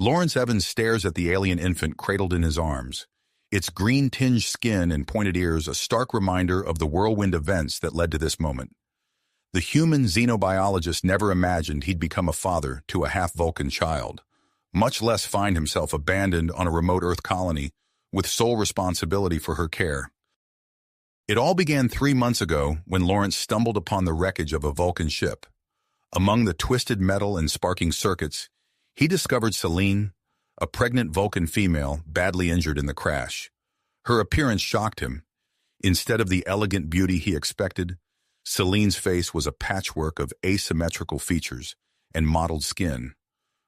Lawrence Evans stares at the alien infant cradled in his arms, its green-tinged skin and pointed ears a stark reminder of the whirlwind events that led to this moment. The human xenobiologist never imagined he'd become a father to a half-Vulcan child, much less find himself abandoned on a remote Earth colony with sole responsibility for her care. It all began 3 months ago when Lawrence stumbled upon the wreckage of a Vulcan ship. Among the twisted metal and sparking circuits, he discovered Celine, a pregnant Vulcan female badly injured in the crash. Her appearance shocked him. Instead of the elegant beauty he expected, Celine's face was a patchwork of asymmetrical features and mottled skin.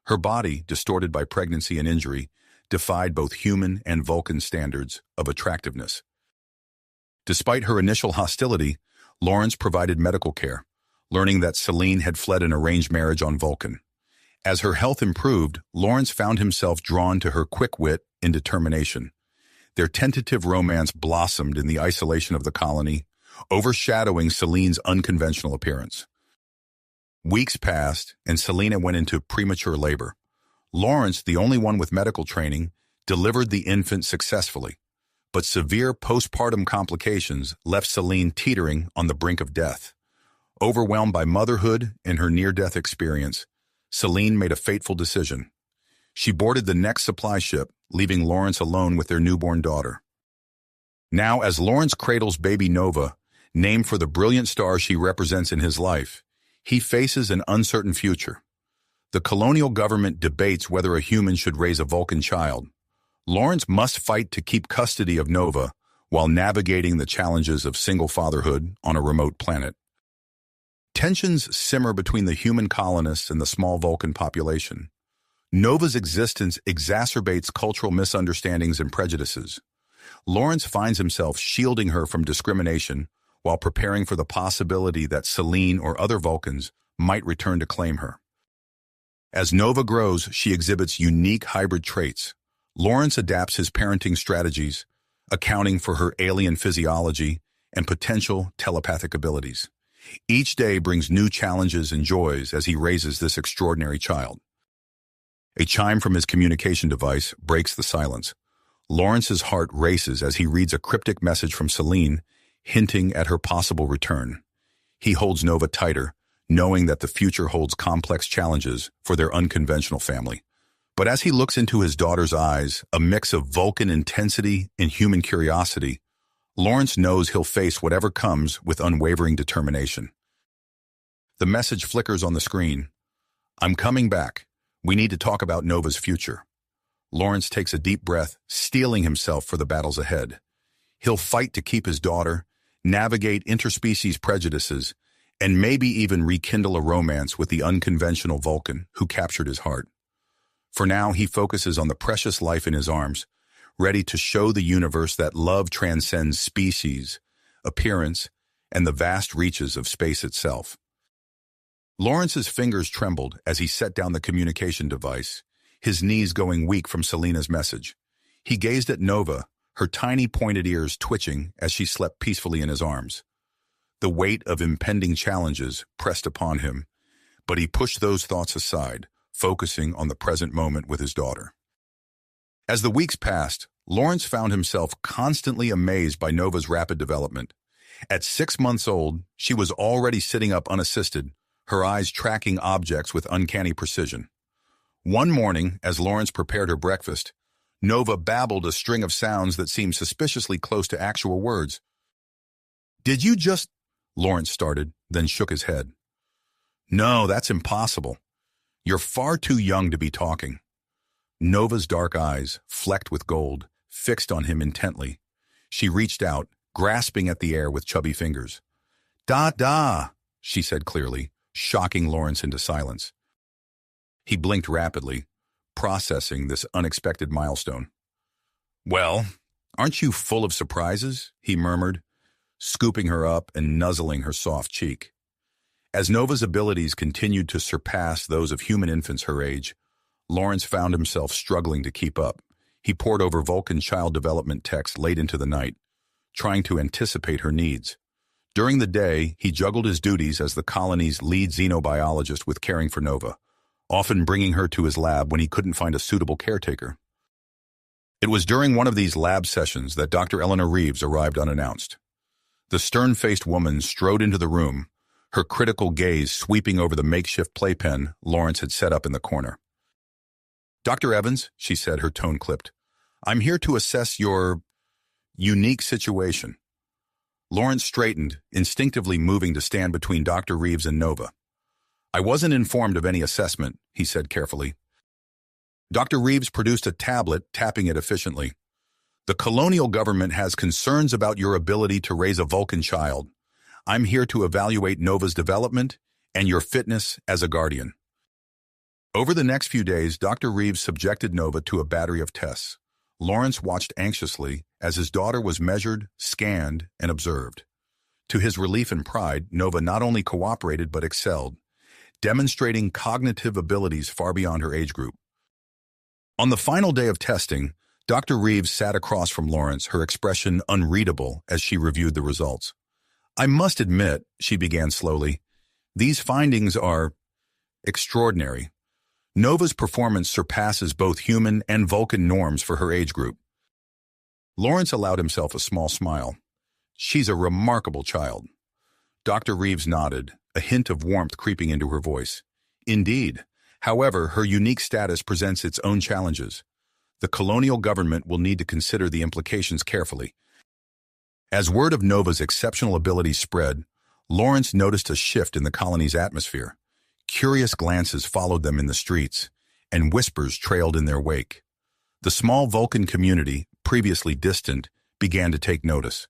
Her body, distorted by pregnancy and injury, defied both human and Vulcan standards of attractiveness. Despite her initial hostility, Lawrence provided medical care, learning that Celine had fled an arranged marriage on Vulcan. As her health improved, Lawrence found himself drawn to her quick wit and determination. Their tentative romance blossomed in the isolation of the colony, overshadowing Celine's unconventional appearance. Weeks passed, and Selena went into premature labor. Lawrence, the only one with medical training, delivered the infant successfully, but severe postpartum complications left Celine teetering on the brink of death. Overwhelmed by motherhood and her near-death experience, Celine made a fateful decision. She boarded the next supply ship, leaving Lawrence alone with their newborn daughter. Now, as Lawrence cradles baby Nova, named for the brilliant star she represents in his life, he faces an uncertain future. The colonial government debates whether a human should raise a Vulcan child. Lawrence must fight to keep custody of Nova while navigating the challenges of single fatherhood on a remote planet. Tensions simmer between the human colonists and the small Vulcan population. Nova's existence exacerbates cultural misunderstandings and prejudices. Lawrence finds himself shielding her from discrimination while preparing for the possibility that Celine or other Vulcans might return to claim her. As Nova grows, she exhibits unique hybrid traits. Lawrence adapts his parenting strategies, accounting for her alien physiology and potential telepathic abilities. Each day brings new challenges and joys as he raises this extraordinary child. A chime from his communication device breaks the silence. Lawrence's heart races as he reads a cryptic message from Celine, hinting at her possible return. He holds Nova tighter, knowing that the future holds complex challenges for their unconventional family. But as he looks into his daughter's eyes, a mix of Vulcan intensity and human curiosity, Lawrence knows he'll face whatever comes with unwavering determination. The message flickers on the screen. "I'm coming back. We need to talk about Nova's future." Lawrence takes a deep breath, steeling himself for the battles ahead. He'll fight to keep his daughter, navigate interspecies prejudices, and maybe even rekindle a romance with the unconventional Vulcan who captured his heart. For now, he focuses on the precious life in his arms, ready to show the universe that love transcends species, appearance, and the vast reaches of space itself. Lawrence's fingers trembled as he set down the communication device, his knees going weak from Selena's message. He gazed at Nova, her tiny pointed ears twitching as she slept peacefully in his arms. The weight of impending challenges pressed upon him, but he pushed those thoughts aside, focusing on the present moment with his daughter. As the weeks passed, Lawrence found himself constantly amazed by Nova's rapid development. At 6 months old, she was already sitting up unassisted, her eyes tracking objects with uncanny precision. One morning, as Lawrence prepared her breakfast, Nova babbled a string of sounds that seemed suspiciously close to actual words. "Did you just—" Lawrence started, then shook his head. "No, that's impossible. You're far too young to be talking." Nova's dark eyes, flecked with gold, fixed on him intently. She reached out, grasping at the air with chubby fingers. "Da-da," she said clearly, shocking Lawrence into silence. He blinked rapidly, processing this unexpected milestone. "Well, aren't you full of surprises?" he murmured, scooping her up and nuzzling her soft cheek. As Nova's abilities continued to surpass those of human infants her age, Lawrence found himself struggling to keep up. He pored over Vulcan child development text late into the night, trying to anticipate her needs. During the day, he juggled his duties as the colony's lead xenobiologist with caring for Nova, often bringing her to his lab when he couldn't find a suitable caretaker. It was during one of these lab sessions that Dr. Eleanor Reeves arrived unannounced. The stern-faced woman strode into the room, her critical gaze sweeping over the makeshift playpen Lawrence had set up in the corner. "Dr. Evans," she said, her tone clipped, "I'm here to assess your unique situation." Lawrence straightened, instinctively moving to stand between Dr. Reeves and Nova. "I wasn't informed of any assessment," he said carefully. Dr. Reeves produced a tablet, tapping it efficiently. "The colonial government has concerns about your ability to raise a Vulcan child. I'm here to evaluate Nova's development and your fitness as a guardian." Over the next few days, Dr. Reeves subjected Nova to a battery of tests. Lawrence watched anxiously as his daughter was measured, scanned, and observed. To his relief and pride, Nova not only cooperated but excelled, demonstrating cognitive abilities far beyond her age group. On the final day of testing, Dr. Reeves sat across from Lawrence, her expression unreadable as she reviewed the results. "I must admit," she began slowly, "these findings are extraordinary. Nova's performance surpasses both human and Vulcan norms for her age group." Lawrence allowed himself a small smile. "She's a remarkable child." Dr. Reeves nodded, a hint of warmth creeping into her voice. "Indeed. However, her unique status presents its own challenges. The colonial government will need to consider the implications carefully." As word of Nova's exceptional abilities spread, Lawrence noticed a shift in the colony's atmosphere. Curious glances followed them in the streets, and whispers trailed in their wake. The small Vulcan community, previously distant, began to take notice.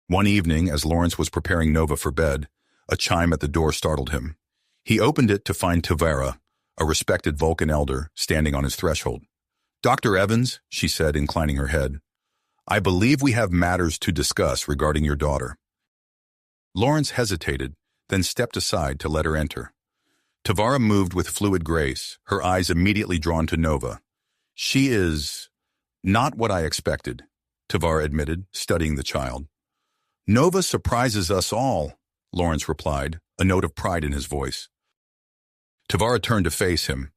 One evening, as Lawrence was preparing Nova for bed, a chime at the door startled him. He opened it to find Tavera, a respected Vulcan elder, standing on his threshold. "Dr. Evans," she said, inclining her head, "I believe we have matters to discuss regarding your daughter." Lawrence hesitated, then stepped aside to let her enter. Tavara moved with fluid grace, her eyes immediately drawn to Nova. "She is not what I expected," Tavara admitted, studying the child. "Nova surprises us all," Lawrence replied, a note of pride in his voice. Tavara turned to face him.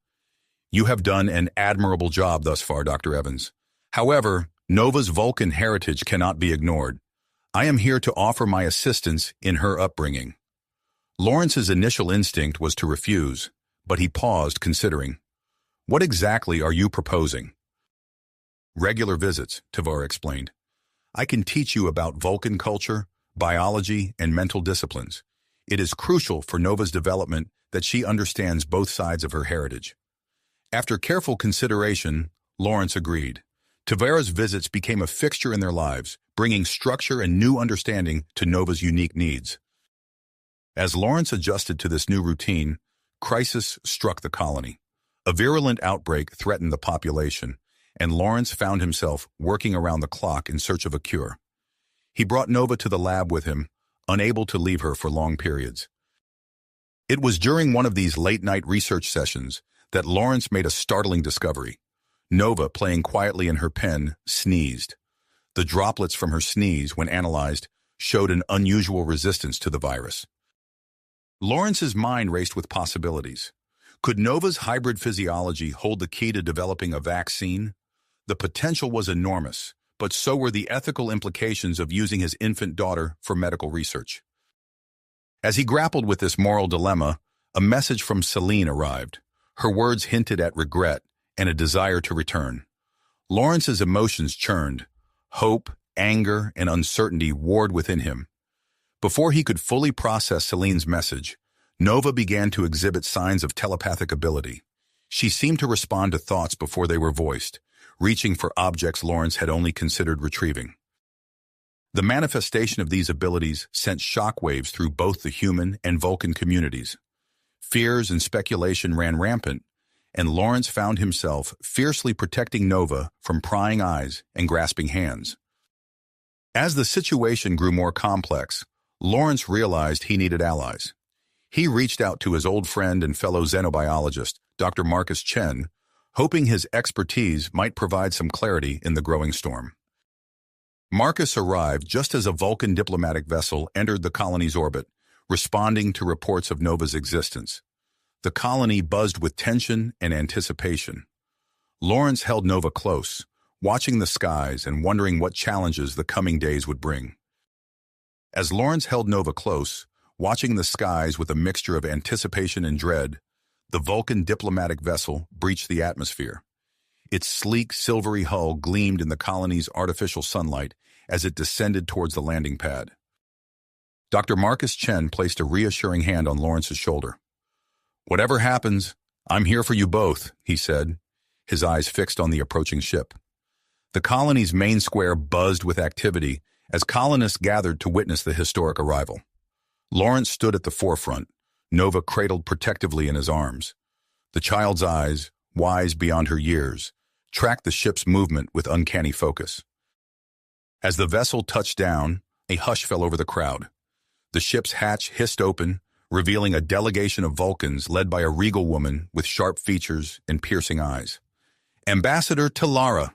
"You have done an admirable job thus far, Dr. Evans. However, Nova's Vulcan heritage cannot be ignored. I am here to offer my assistance in her upbringing." Lawrence's initial instinct was to refuse, but he paused, considering. "What exactly are you proposing?" "Regular visits," Tavara explained. "I can teach you about Vulcan culture, biology, and mental disciplines. It is crucial for Nova's development that she understands both sides of her heritage." After careful consideration, Lawrence agreed. Tavera's visits became a fixture in their lives, bringing structure and new understanding to Nova's unique needs. As Lawrence adjusted to this new routine, crisis struck the colony. A virulent outbreak threatened the population, and Lawrence found himself working around the clock in search of a cure. He brought Nova to the lab with him, unable to leave her for long periods. It was during one of these late-night research sessions that Lawrence made a startling discovery. Nova, playing quietly in her pen, sneezed. The droplets from her sneeze, when analyzed, showed an unusual resistance to the virus. Lawrence's mind raced with possibilities. Could Nova's hybrid physiology hold the key to developing a vaccine? The potential was enormous, but so were the ethical implications of using his infant daughter for medical research. As he grappled with this moral dilemma, a message from Celine arrived. Her words hinted at regret and a desire to return. Lawrence's emotions churned. Hope, anger, and uncertainty warred within him. Before he could fully process Celine's message, Nova began to exhibit signs of telepathic ability. She seemed to respond to thoughts before they were voiced, reaching for objects Lawrence had only considered retrieving. The manifestation of these abilities sent shockwaves through both the human and Vulcan communities. Fears and speculation ran rampant, and Lawrence found himself fiercely protecting Nova from prying eyes and grasping hands. As the situation grew more complex, Lawrence realized he needed allies. He reached out to his old friend and fellow xenobiologist, Dr. Marcus Chen, hoping his expertise might provide some clarity in the growing storm. Marcus arrived just as a Vulcan diplomatic vessel entered the colony's orbit, responding to reports of Nova's existence. The colony buzzed with tension and anticipation. Lawrence held Nova close, watching the skies and wondering what challenges the coming days would bring. As Lawrence held Nova close, watching the skies with a mixture of anticipation and dread, the Vulcan diplomatic vessel breached the atmosphere. Its sleek, silvery hull gleamed in the colony's artificial sunlight as it descended towards the landing pad. Dr. Marcus Chen placed a reassuring hand on Lawrence's shoulder. "Whatever happens, I'm here for you both," he said, his eyes fixed on the approaching ship. The colony's main square buzzed with activity as colonists gathered to witness the historic arrival. Lawrence stood at the forefront, Nova cradled protectively in his arms. The child's eyes, wise beyond her years, tracked the ship's movement with uncanny focus. As the vessel touched down, a hush fell over the crowd. The ship's hatch hissed open, revealing a delegation of Vulcans led by a regal woman with sharp features and piercing eyes. "Ambassador Talara,"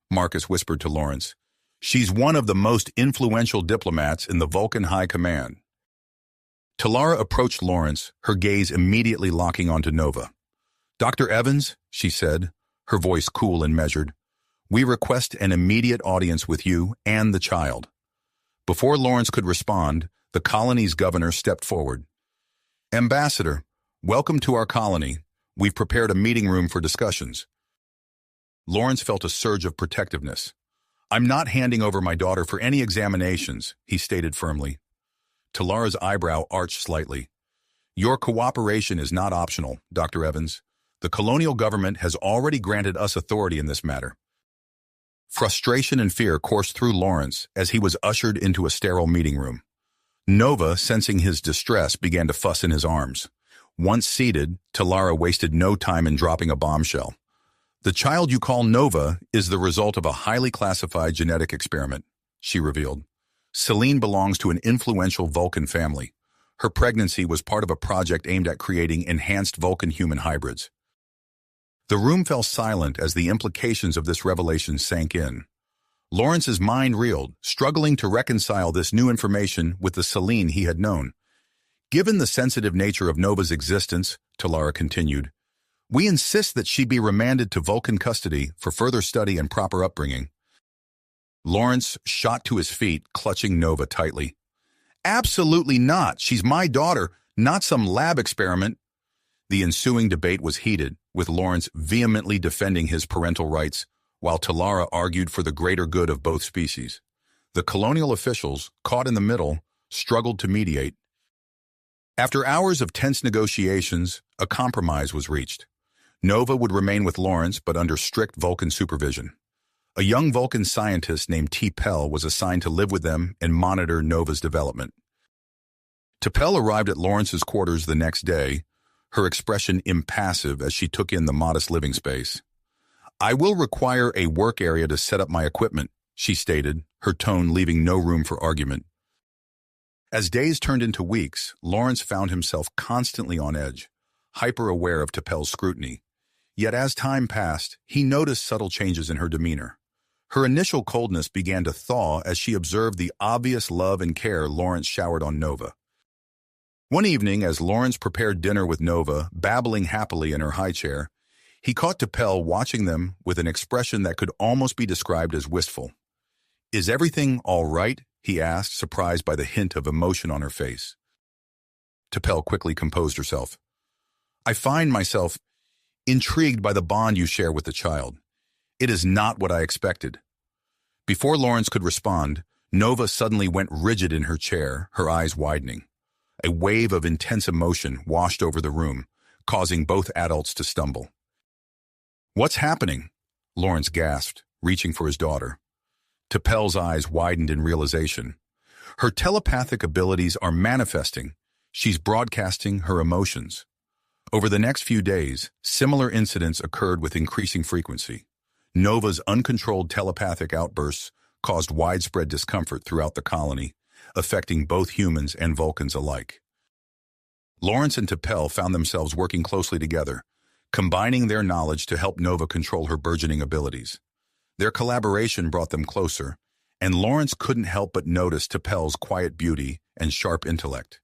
Marcus whispered to Lawrence. "She's one of the most influential diplomats in the Vulcan High Command." Talara approached Lawrence, her gaze immediately locking onto Nova. "Dr. Evans," she said, her voice cool and measured, "we request an immediate audience with you and the child." Before Lawrence could respond, the colony's governor stepped forward. "Ambassador, welcome to our colony. We've prepared a meeting room for discussions." Lawrence felt a surge of protectiveness. "I'm not handing over my daughter for any examinations," he stated firmly. Talara's eyebrow arched slightly. "Your cooperation is not optional, Dr. Evans. The colonial government has already granted us authority in this matter." Frustration and fear coursed through Lawrence as he was ushered into a sterile meeting room. Nova, sensing his distress, began to fuss in his arms. Once seated, Talara wasted no time in dropping a bombshell. "The child you call Nova is the result of a highly classified genetic experiment," she revealed. "Selene belongs to an influential Vulcan family. Her pregnancy was part of a project aimed at creating enhanced Vulcan-human hybrids." The room fell silent as the implications of this revelation sank in. Lawrence's mind reeled, struggling to reconcile this new information with the Selene he had known. "Given the sensitive nature of Nova's existence," Talara continued, "we insist that she be remanded to Vulcan custody for further study and proper upbringing." Lawrence shot to his feet, clutching Nova tightly. "Absolutely not. She's my daughter, not some lab experiment." The ensuing debate was heated, with Lawrence vehemently defending his parental rights, while Talara argued for the greater good of both species. The colonial officials, caught in the middle, struggled to mediate. After hours of tense negotiations, a compromise was reached. Nova would remain with Lawrence, but under strict Vulcan supervision. A young Vulcan scientist named T'Pel was assigned to live with them and monitor Nova's development. T'Pel arrived at Lawrence's quarters the next day, her expression impassive as she took in the modest living space. "I will require a work area to set up my equipment," she stated, her tone leaving no room for argument. As days turned into weeks, Lawrence found himself constantly on edge, hyper-aware of T'Pel's scrutiny. Yet as time passed, he noticed subtle changes in her demeanor. Her initial coldness began to thaw as she observed the obvious love and care Lawrence showered on Nova. One evening, as Lawrence prepared dinner with Nova, babbling happily in her high chair, he caught T'Pel watching them with an expression that could almost be described as wistful. "Is everything all right?" he asked, surprised by the hint of emotion on her face. T'Pel quickly composed herself. "I find myself intrigued by the bond you share with the child. It is not what I expected." Before Lawrence could respond, Nova suddenly went rigid in her chair, her eyes widening. A wave of intense emotion washed over the room, causing both adults to stumble. "What's happening?" Lawrence gasped, reaching for his daughter. T'Pel's eyes widened in realization. Her telepathic abilities are manifesting. She's broadcasting her emotions. Over the next few days, similar incidents occurred with increasing frequency. Nova's uncontrolled telepathic outbursts caused widespread discomfort throughout the colony, affecting both humans and Vulcans alike. Lawrence and T'Pel found themselves working closely together, combining their knowledge to help Nova control her burgeoning abilities. Their collaboration brought them closer, and Lawrence couldn't help but notice T'Pel's quiet beauty and sharp intellect.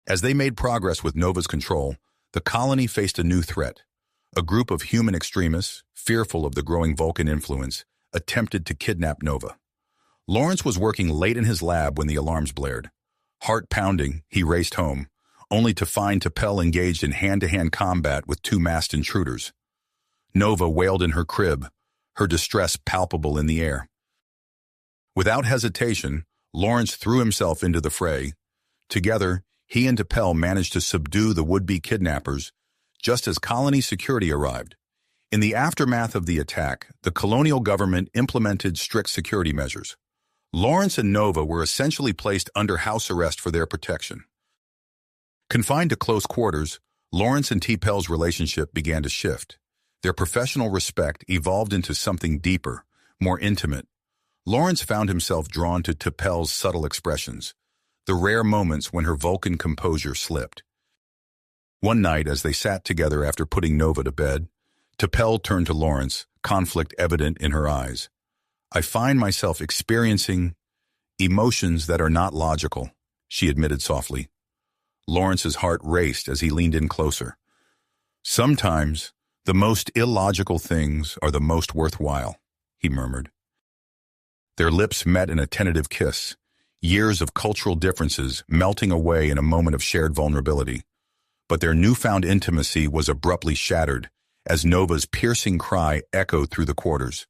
As they made progress with Nova's control, The colony faced a new threat. A group of human extremists, fearful of the growing Vulcan influence, attempted to kidnap Nova. Lawrence was working late in his lab when the alarms blared. Heart pounding, he raced home, only to find T'Pel engaged in hand-to-hand combat with two masked intruders. Nova wailed in her crib, her distress palpable in the air. Without hesitation, Lawrence threw himself into the fray. Together, he and T'Pel managed to subdue the would-be kidnappers, just as colony security arrived. In the aftermath of the attack, the colonial government implemented strict security measures. Lawrence and Nova were essentially placed under house arrest for their protection. Confined to close quarters, Lawrence and T'Pel's relationship began to shift. Their professional respect evolved into something deeper, more intimate. Lawrence found himself drawn to T'Pel's subtle expressions, the rare moments when her Vulcan composure slipped. One night, as they sat together after putting Nova to bed, T'Pel turned to Lawrence, conflict evident in her eyes. "I find myself experiencing emotions that are not logical," she admitted softly. Lawrence's heart raced as he leaned in closer. "Sometimes, the most illogical things are the most worthwhile," he murmured. Their lips met in a tentative kiss, years of cultural differences melting away in a moment of shared vulnerability. But their newfound intimacy was abruptly shattered as Nova's piercing cry echoed through the quarters.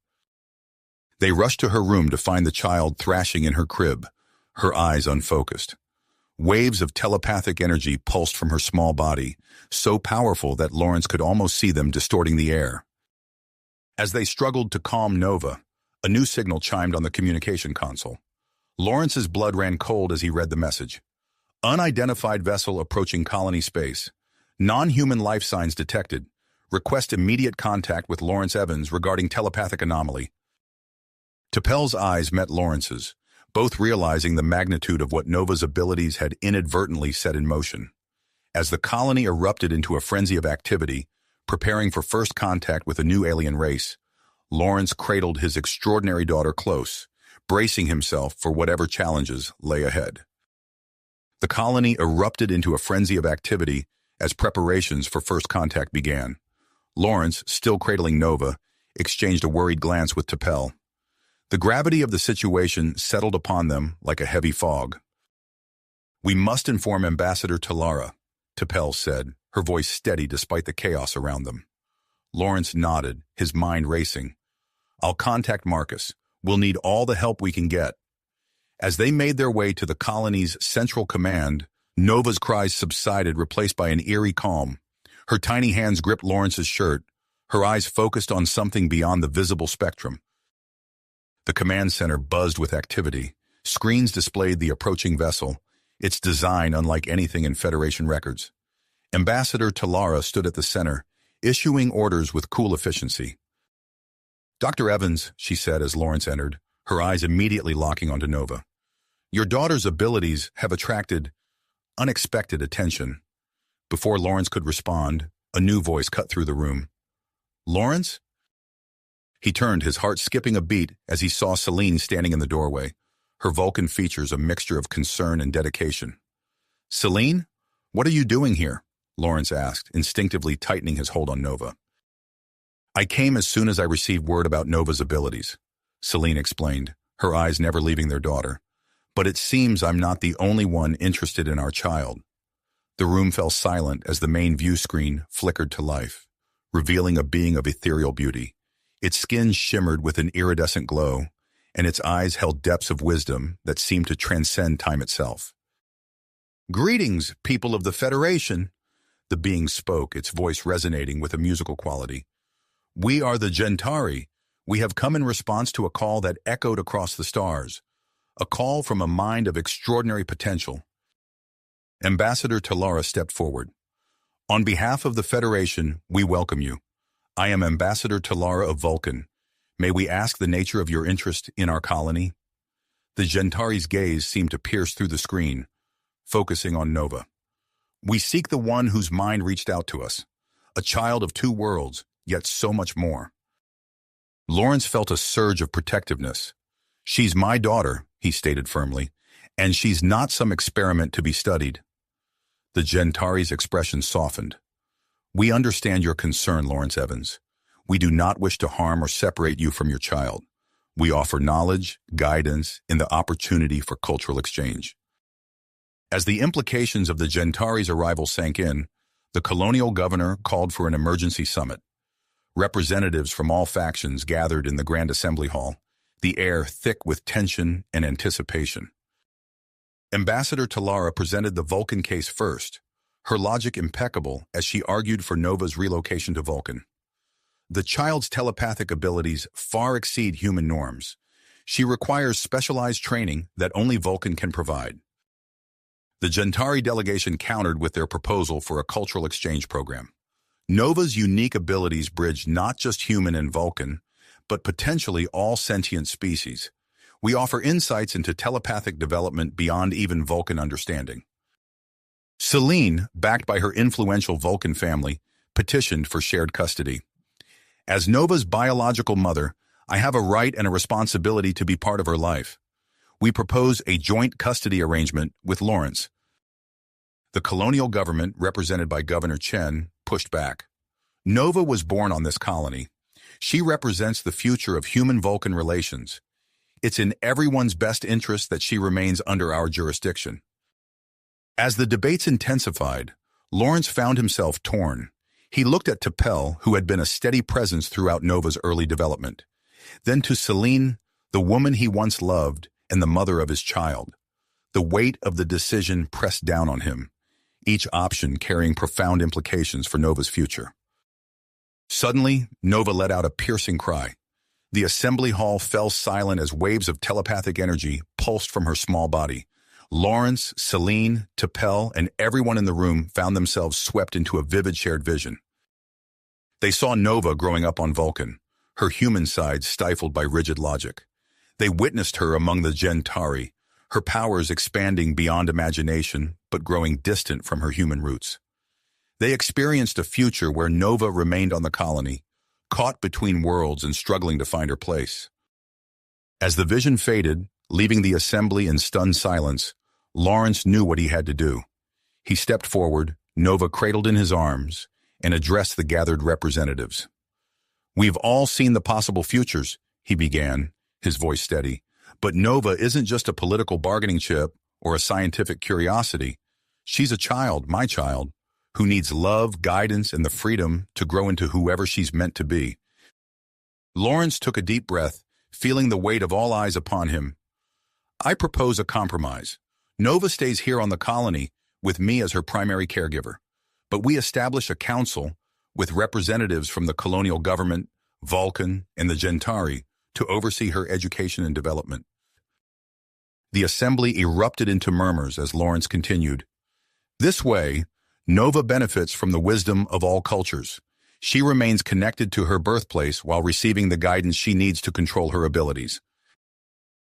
They rushed to her room to find the child thrashing in her crib, her eyes unfocused. Waves of telepathic energy pulsed from her small body, so powerful that Lawrence could almost see them distorting the air. As they struggled to calm Nova, a new signal chimed on the communication console. Lawrence's blood ran cold as he read the message. "Unidentified vessel approaching colony space. Non-human life signs detected. Request immediate contact with Lawrence Evans regarding telepathic anomaly." T'Pel's eyes met Lawrence's, both realizing the magnitude of what Nova's abilities had inadvertently set in motion. As the colony erupted into a frenzy of activity, preparing for first contact with a new alien race, Lawrence cradled his extraordinary daughter close, bracing himself for whatever challenges lay ahead. The colony erupted into a frenzy of activity as preparations for first contact began. Lawrence, still cradling Nova, exchanged a worried glance with T'Pel. The gravity of the situation settled upon them like a heavy fog. "We must inform Ambassador Talara," T'Pel said, her voice steady despite the chaos around them. Lawrence nodded, his mind racing. "I'll contact Marcus. We'll need all the help we can get." As they made their way to the colony's central command, Nova's cries subsided, replaced by an eerie calm. Her tiny hands gripped Lawrence's shirt, her eyes focused on something beyond the visible spectrum. The command center buzzed with activity. Screens displayed the approaching vessel, its design unlike anything in Federation records. Ambassador Talara stood at the center, issuing orders with cool efficiency. "Dr. Evans," she said as Lawrence entered, her eyes immediately locking onto Nova. "Your daughter's abilities have attracted unexpected attention." Before Lawrence could respond, a new voice cut through the room. "Lawrence?" He turned, his heart skipping a beat as he saw Celine standing in the doorway, her Vulcan features a mixture of concern and dedication. "Celine, what are you doing here?" Lawrence asked, instinctively tightening his hold on Nova. "I came as soon as I received word about Nova's abilities," Celine explained, her eyes never leaving their daughter. "But it seems I'm not the only one interested in our child." The room fell silent as the main view screen flickered to life, revealing a being of ethereal beauty. Its skin shimmered with an iridescent glow, and its eyes held depths of wisdom that seemed to transcend time itself. "Greetings, people of the Federation," the being spoke, its voice resonating with a musical quality. "We are the Gentari. We have come in response to a call that echoed across the stars, a call from a mind of extraordinary potential." Ambassador Talara stepped forward. "On behalf of the Federation, we welcome you. I am Ambassador Talara of Vulcan. May we ask the nature of your interest in our colony?" The Gentari's gaze seemed to pierce through the screen, focusing on Nova. "We seek the one whose mind reached out to us, a child of two worlds, yet so much more." Lawrence felt a surge of protectiveness. "She's my daughter," he stated firmly, "and she's not some experiment to be studied." The Gentari's expression softened. We understand your concern, Lawrence Evans. We do not wish to harm or separate you from your child. We offer knowledge, guidance, and the opportunity for cultural exchange. As the implications of the Gentari's arrival sank in, the colonial governor called for an emergency summit. Representatives from all factions gathered in the Grand Assembly Hall, the air thick with tension and anticipation. Ambassador Talara presented the Vulcan case first, her logic impeccable as she argued for Nova's relocation to Vulcan. The child's telepathic abilities far exceed human norms. She requires specialized training that only Vulcan can provide. The Gentari delegation countered with their proposal for a cultural exchange program. Nova's unique abilities bridge not just human and Vulcan, but potentially all sentient species. We offer insights into telepathic development beyond even Vulcan understanding. Selene, backed by her influential Vulcan family, petitioned for shared custody. As Nova's biological mother, I have a right and a responsibility to be part of her life. We propose a joint custody arrangement with Lawrence. The colonial government, represented by Governor Chen, pushed back. Nova was born on this colony. She represents the future of human-Vulcan relations. It's in everyone's best interest that she remains under our jurisdiction. As the debates intensified, Lawrence found himself torn. He looked at T'Pel, who had been a steady presence throughout Nova's early development. Then to Selene, the woman he once loved and the mother of his child. The weight of the decision pressed down on him, each option carrying profound implications for Nova's future. Suddenly, Nova let out a piercing cry. The assembly hall fell silent as waves of telepathic energy pulsed from her small body. Lawrence, Selene, T'Pel, and everyone in the room found themselves swept into a vivid shared vision. They saw Nova growing up on Vulcan, her human side stifled by rigid logic. They witnessed her among the Gentari, her powers expanding beyond imagination but growing distant from her human roots. They experienced a future where Nova remained on the colony, caught between worlds and struggling to find her place. As the vision faded, leaving the assembly in stunned silence, Lawrence knew what he had to do. He stepped forward, Nova cradled in his arms, and addressed the gathered representatives. "We've all seen the possible futures," he began, his voice steady. "But Nova isn't just a political bargaining chip or a scientific curiosity. She's a child, my child, who needs love, guidance, and the freedom to grow into whoever she's meant to be." Lawrence took a deep breath, feeling the weight of all eyes upon him. "I propose a compromise. Nova stays here on the colony with me as her primary caregiver, but we establish a council with representatives from the colonial government, Vulcan, and the Gentari to oversee her education and development." The assembly erupted into murmurs as Lawrence continued. "This way, Nova benefits from the wisdom of all cultures. She remains connected to her birthplace while receiving the guidance she needs to control her abilities."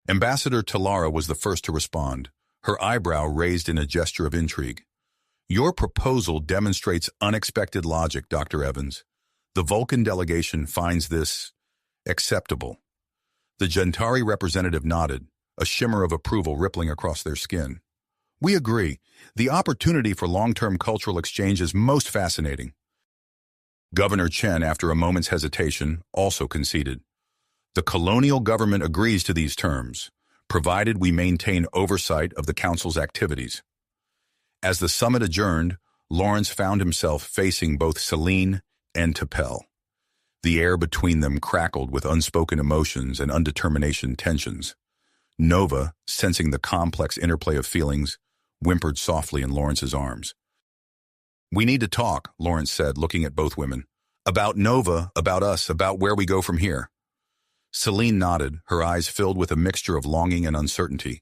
Ambassador Talara was the first to respond, her eyebrow raised in a gesture of intrigue. "Your proposal demonstrates unexpected logic, Dr. Evans. The Vulcan delegation finds this acceptable." The Gentari representative nodded, a shimmer of approval rippling across their skin. "We agree. The opportunity for long-term cultural exchange is most fascinating." Governor Chen, after a moment's hesitation, also conceded. "The colonial government agrees to these terms, provided we maintain oversight of the council's activities." As the summit adjourned, Lawrence found himself facing both Selene and T'Pel. The air between them crackled with unspoken emotions and undetermination tensions. Nova, sensing the complex interplay of feelings, whimpered softly in Lawrence's arms. "We need to talk," Lawrence said, looking at both women. "About Nova, about us, about where we go from here." Selene nodded, her eyes filled with a mixture of longing and uncertainty.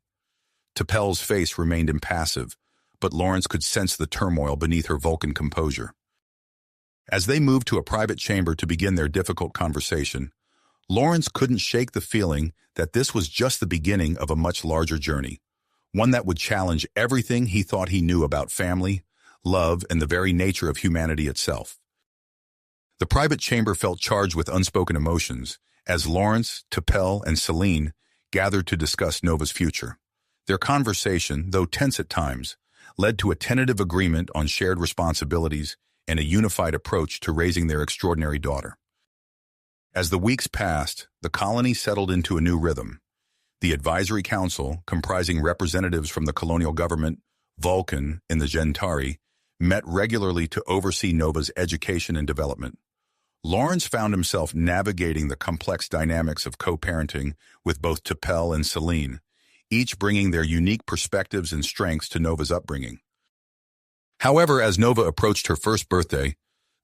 T'Pel's face remained impassive, but Lawrence could sense the turmoil beneath her Vulcan composure. As they moved to a private chamber to begin their difficult conversation, Lawrence couldn't shake the feeling that this was just the beginning of a much larger journey, one that would challenge everything he thought he knew about family, love, and the very nature of humanity itself. The private chamber felt charged with unspoken emotions as Lawrence, T'Pel, and Selene gathered to discuss Nova's future. Their conversation, though tense at times, led to a tentative agreement on shared responsibilities and a unified approach to raising their extraordinary daughter. As the weeks passed, the colony settled into a new rhythm. The Advisory Council, comprising representatives from the colonial government, Vulcan, and the Gentari, met regularly to oversee Nova's education and development. Lawrence found himself navigating the complex dynamics of co-parenting with both T'Pel and Celine, each bringing their unique perspectives and strengths to Nova's upbringing. However, as Nova approached her first birthday,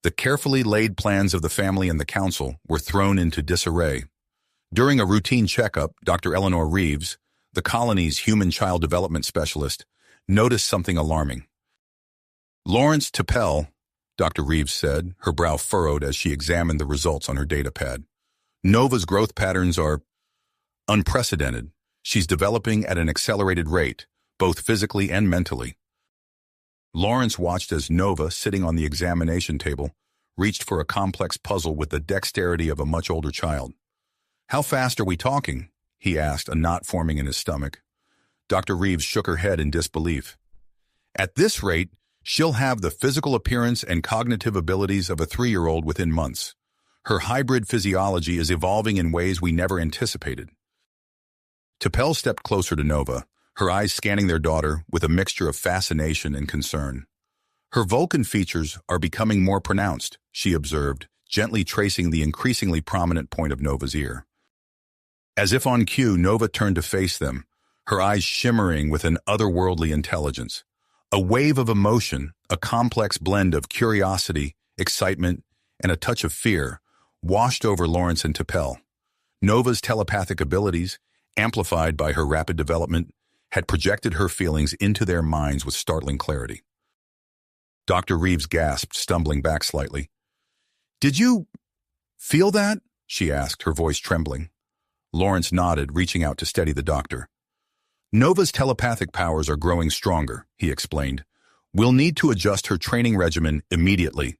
the carefully laid plans of the family and the council were thrown into disarray. During a routine checkup, Dr. Eleanor Reeves, the colony's human child development specialist, noticed something alarming. "Lawrence T'Pel," Dr. Reeves said, her brow furrowed as she examined the results on her data pad. "Nova's growth patterns are unprecedented. She's developing at an accelerated rate, both physically and mentally." Lawrence watched as Nova, sitting on the examination table, reached for a complex puzzle with the dexterity of a much older child. "How fast are we talking?" he asked, a knot forming in his stomach. Dr. Reeves shook her head in disbelief. "At this rate, she'll have the physical appearance and cognitive abilities of a 3-year-old within months. Her hybrid physiology is evolving in ways we never anticipated." T'Pel stepped closer to Nova, her eyes scanning their daughter with a mixture of fascination and concern. "Her Vulcan features are becoming more pronounced," she observed, gently tracing the increasingly prominent point of Nova's ear. As if on cue, Nova turned to face them, her eyes shimmering with an otherworldly intelligence. A wave of emotion, a complex blend of curiosity, excitement, and a touch of fear, washed over Lawrence and T'Pel. Nova's telepathic abilities, amplified by her rapid development, had projected her feelings into their minds with startling clarity. Dr. Reeves gasped, stumbling back slightly. "Did you feel that?" she asked, her voice trembling. Lawrence nodded, reaching out to steady the doctor. "Nova's telepathic powers are growing stronger," he explained. "We'll need to adjust her training regimen immediately."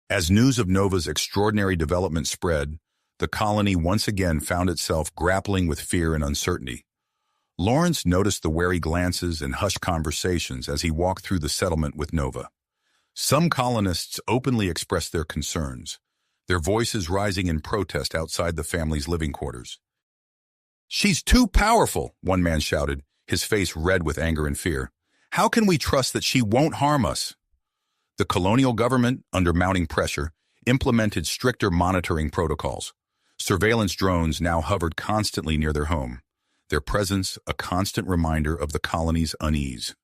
As news of Nova's extraordinary development spread, the colony once again found itself grappling with fear and uncertainty. Lawrence noticed the wary glances and hushed conversations as he walked through the settlement with Nova. Some colonists openly expressed their concerns, their voices rising in protest outside the family's living quarters. "She's too powerful," one man shouted, his face red with anger and fear. "How can we trust that she won't harm us?" The colonial government, under mounting pressure, implemented stricter monitoring protocols. Surveillance drones now hovered constantly near their home, their presence a constant reminder of the colony's unease.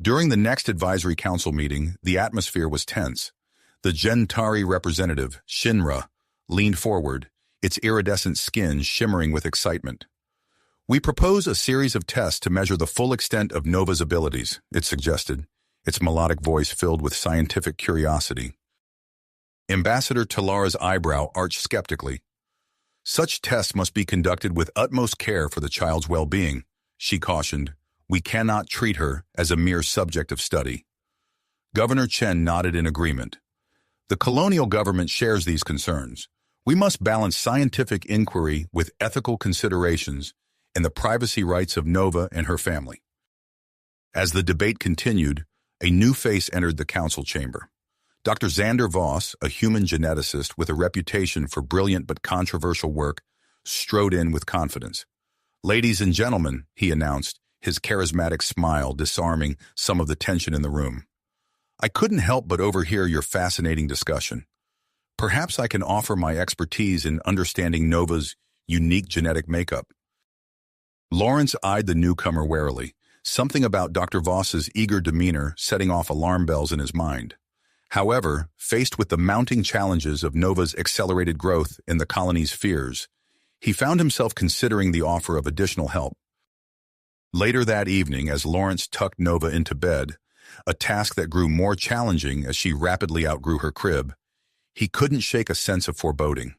During the next Advisory Council meeting, the atmosphere was tense. The Gentari representative, Shinra, leaned forward, its iridescent skin shimmering with excitement. "We propose a series of tests to measure the full extent of Nova's abilities," it suggested, its melodic voice filled with scientific curiosity. Ambassador Talara's eyebrow arched skeptically. "Such tests must be conducted with utmost care for the child's well-being," she cautioned. "We cannot treat her as a mere subject of study." Governor Chen nodded in agreement. "The colonial government shares these concerns. We must balance scientific inquiry with ethical considerations and the privacy rights of Nova and her family." As the debate continued, a new face entered the council chamber. Dr. Xander Voss, a human geneticist with a reputation for brilliant but controversial work, strode in with confidence. "Ladies and gentlemen," he announced, his charismatic smile disarming some of the tension in the room. "I couldn't help but overhear your fascinating discussion. Perhaps I can offer my expertise in understanding Nova's unique genetic makeup." Lawrence eyed the newcomer warily, something about Dr. Voss's eager demeanor setting off alarm bells in his mind. However, faced with the mounting challenges of Nova's accelerated growth and the colony's fears, he found himself considering the offer of additional help. Later that evening, as Lawrence tucked Nova into bed, a task that grew more challenging as she rapidly outgrew her crib, he couldn't shake a sense of foreboding.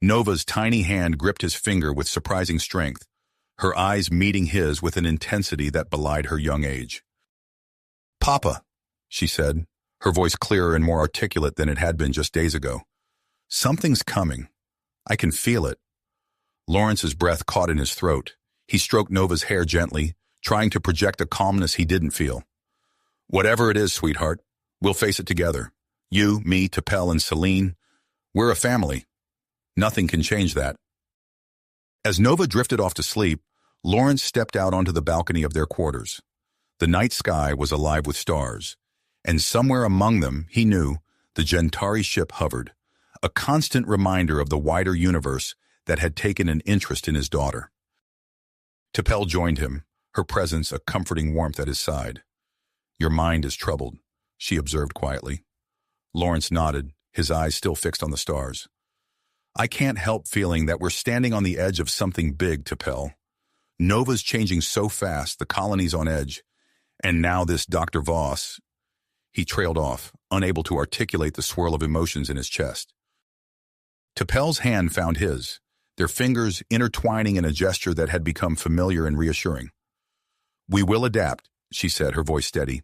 Nova's tiny hand gripped his finger with surprising strength, her eyes meeting his with an intensity that belied her young age. "Papa," she said, her voice clearer and more articulate than it had been just days ago. "Something's coming. I can feel it." Lawrence's breath caught in his throat. He stroked Nova's hair gently, trying to project a calmness he didn't feel. "Whatever it is, sweetheart, We'll face it together. You, me, T'Pel, and Celine. We're a family. Nothing can change that. As Nova drifted off to sleep, Lawrence stepped out onto the balcony of their quarters. The night sky was alive with stars, and somewhere among them, he knew, the Gentari ship hovered, a constant reminder of the wider universe that had taken an interest in his daughter. T'Pel joined him, her presence a comforting warmth at his side. "Your mind is troubled," she observed quietly. Lawrence nodded, his eyes still fixed on the stars. "I can't help feeling that we're standing on the edge of something big, T'Pel. Nova's changing so fast, the colony's on edge. And now this Dr. Voss." He trailed off, unable to articulate the swirl of emotions in his chest. T'Pel's hand found his, their fingers intertwining in a gesture that had become familiar and reassuring. "We will adapt," she said, her voice steady,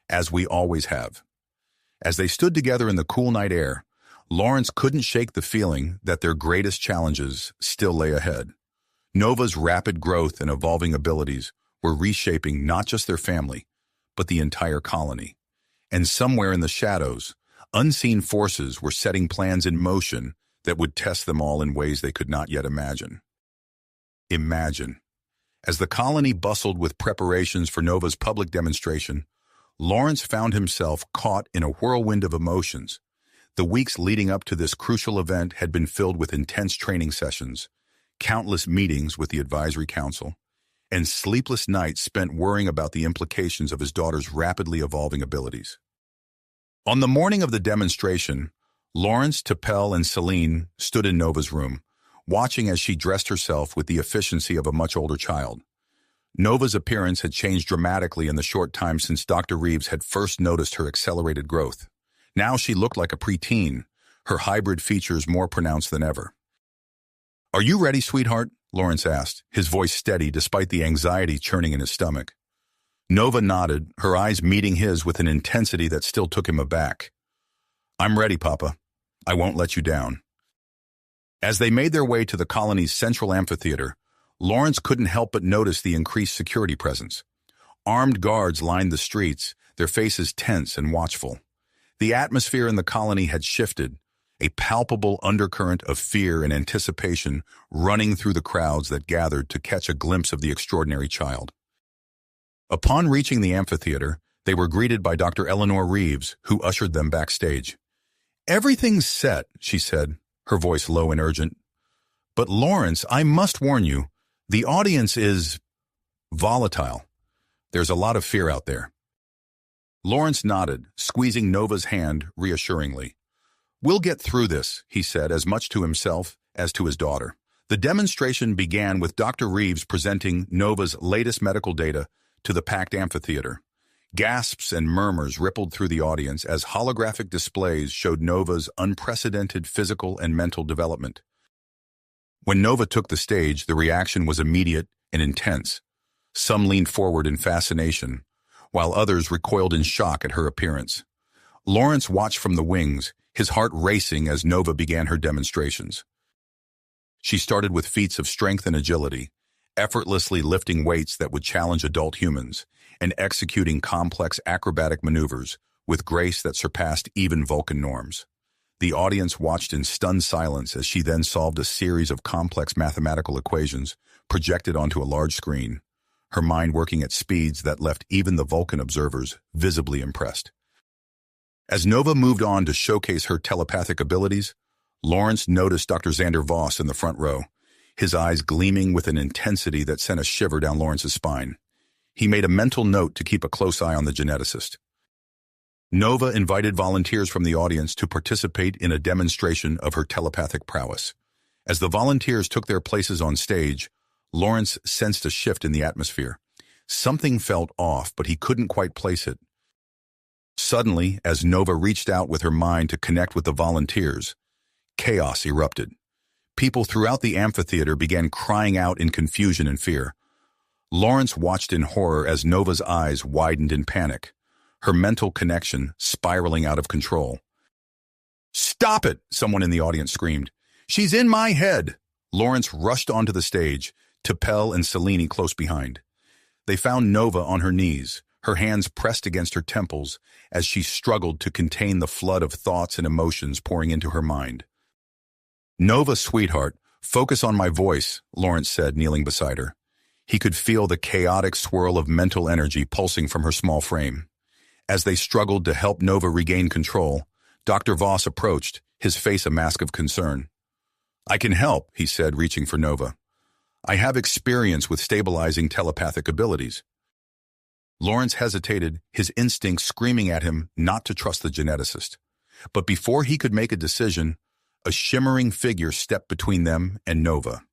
"as we always have." As they stood together in the cool night air, Lawrence couldn't shake the feeling that their greatest challenges still lay ahead. Nova's rapid growth and evolving abilities were reshaping not just their family, but the entire colony. And somewhere in the shadows, unseen forces were setting plans in motion that would test them all in ways they could not yet imagine. Imagine. As the colony bustled with preparations for Nova's public demonstration, Lawrence found himself caught in a whirlwind of emotions. The weeks leading up to this crucial event had been filled with intense training sessions, countless meetings with the advisory council, and sleepless nights spent worrying about the implications of his daughter's rapidly evolving abilities. On the morning of the demonstration, Lawrence, T'Pel, and Celine stood in Nova's room, watching as she dressed herself with the efficiency of a much older child. Nova's appearance had changed dramatically in the short time since Dr. Reeves had first noticed her accelerated growth. Now she looked like a preteen, her hybrid features more pronounced than ever. "Are you ready, sweetheart?" Lawrence asked, his voice steady despite the anxiety churning in his stomach. Nova nodded, her eyes meeting his with an intensity that still took him aback. "I'm ready, Papa. I won't let you down." As they made their way to the colony's central amphitheater, Lawrence couldn't help but notice the increased security presence. Armed guards lined the streets, their faces tense and watchful. The atmosphere in the colony had shifted, a palpable undercurrent of fear and anticipation running through the crowds that gathered to catch a glimpse of the extraordinary child. Upon reaching the amphitheater, they were greeted by Dr. Eleanor Reeves, who ushered them backstage. "Everything's set," she said, her voice low and urgent. "But Lawrence, I must warn you, the audience is volatile. There's a lot of fear out there." Lawrence nodded, squeezing Nova's hand reassuringly. "We'll get through this," he said, as much to himself as to his daughter. The demonstration began with Dr. Reeves presenting Nova's latest medical data to the packed amphitheater. Gasps and murmurs rippled through the audience as holographic displays showed Nova's unprecedented physical and mental development. When Nova took the stage, the reaction was immediate and intense. Some leaned forward in fascination, while others recoiled in shock at her appearance. Lawrence watched from the wings, his heart racing as Nova began her demonstrations. She started with feats of strength and agility, effortlessly lifting weights that would challenge adult humans, and executing complex acrobatic maneuvers with grace that surpassed even Vulcan norms. The audience watched in stunned silence as she then solved a series of complex mathematical equations projected onto a large screen, her mind working at speeds that left even the Vulcan observers visibly impressed. As Nova moved on to showcase her telepathic abilities, Lawrence noticed Dr. Xander Voss in the front row, his eyes gleaming with an intensity that sent a shiver down Lawrence's spine. He made a mental note to keep a close eye on the geneticist. Nova invited volunteers from the audience to participate in a demonstration of her telepathic prowess. As the volunteers took their places on stage, Lawrence sensed a shift in the atmosphere. Something felt off, but he couldn't quite place it. Suddenly, as Nova reached out with her mind to connect with the volunteers, chaos erupted. People throughout the amphitheater began crying out in confusion and fear. Lawrence watched in horror as Nova's eyes widened in panic, her mental connection spiraling out of control. "Stop it!" someone in the audience screamed. "She's in my head!" Lawrence rushed onto the stage, T'Pel and Celine close behind. They found Nova on her knees, her hands pressed against her temples as she struggled to contain the flood of thoughts and emotions pouring into her mind. "Nova, sweetheart, focus on my voice," Lawrence said, kneeling beside her. He could feel the chaotic swirl of mental energy pulsing from her small frame. As they struggled to help Nova regain control, Dr. Voss approached, his face a mask of concern. "I can help," he said, reaching for Nova. "I have experience with stabilizing telepathic abilities." Lawrence hesitated, his instincts screaming at him not to trust the geneticist. But before he could make a decision, a shimmering figure stepped between them and Nova.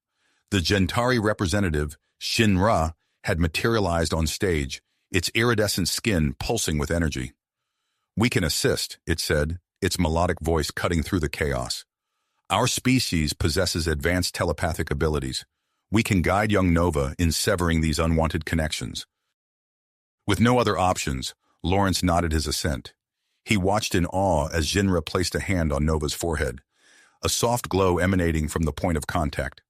The Gentari representative, Shinra, had materialized on stage, its iridescent skin pulsing with energy. "We can assist," it said, its melodic voice cutting through the chaos. "Our species possesses advanced telepathic abilities. We can guide young Nova in severing these unwanted connections." With no other options, Lawrence nodded his assent. He watched in awe as Shinra placed a hand on Nova's forehead, a soft glow emanating from the point of contact.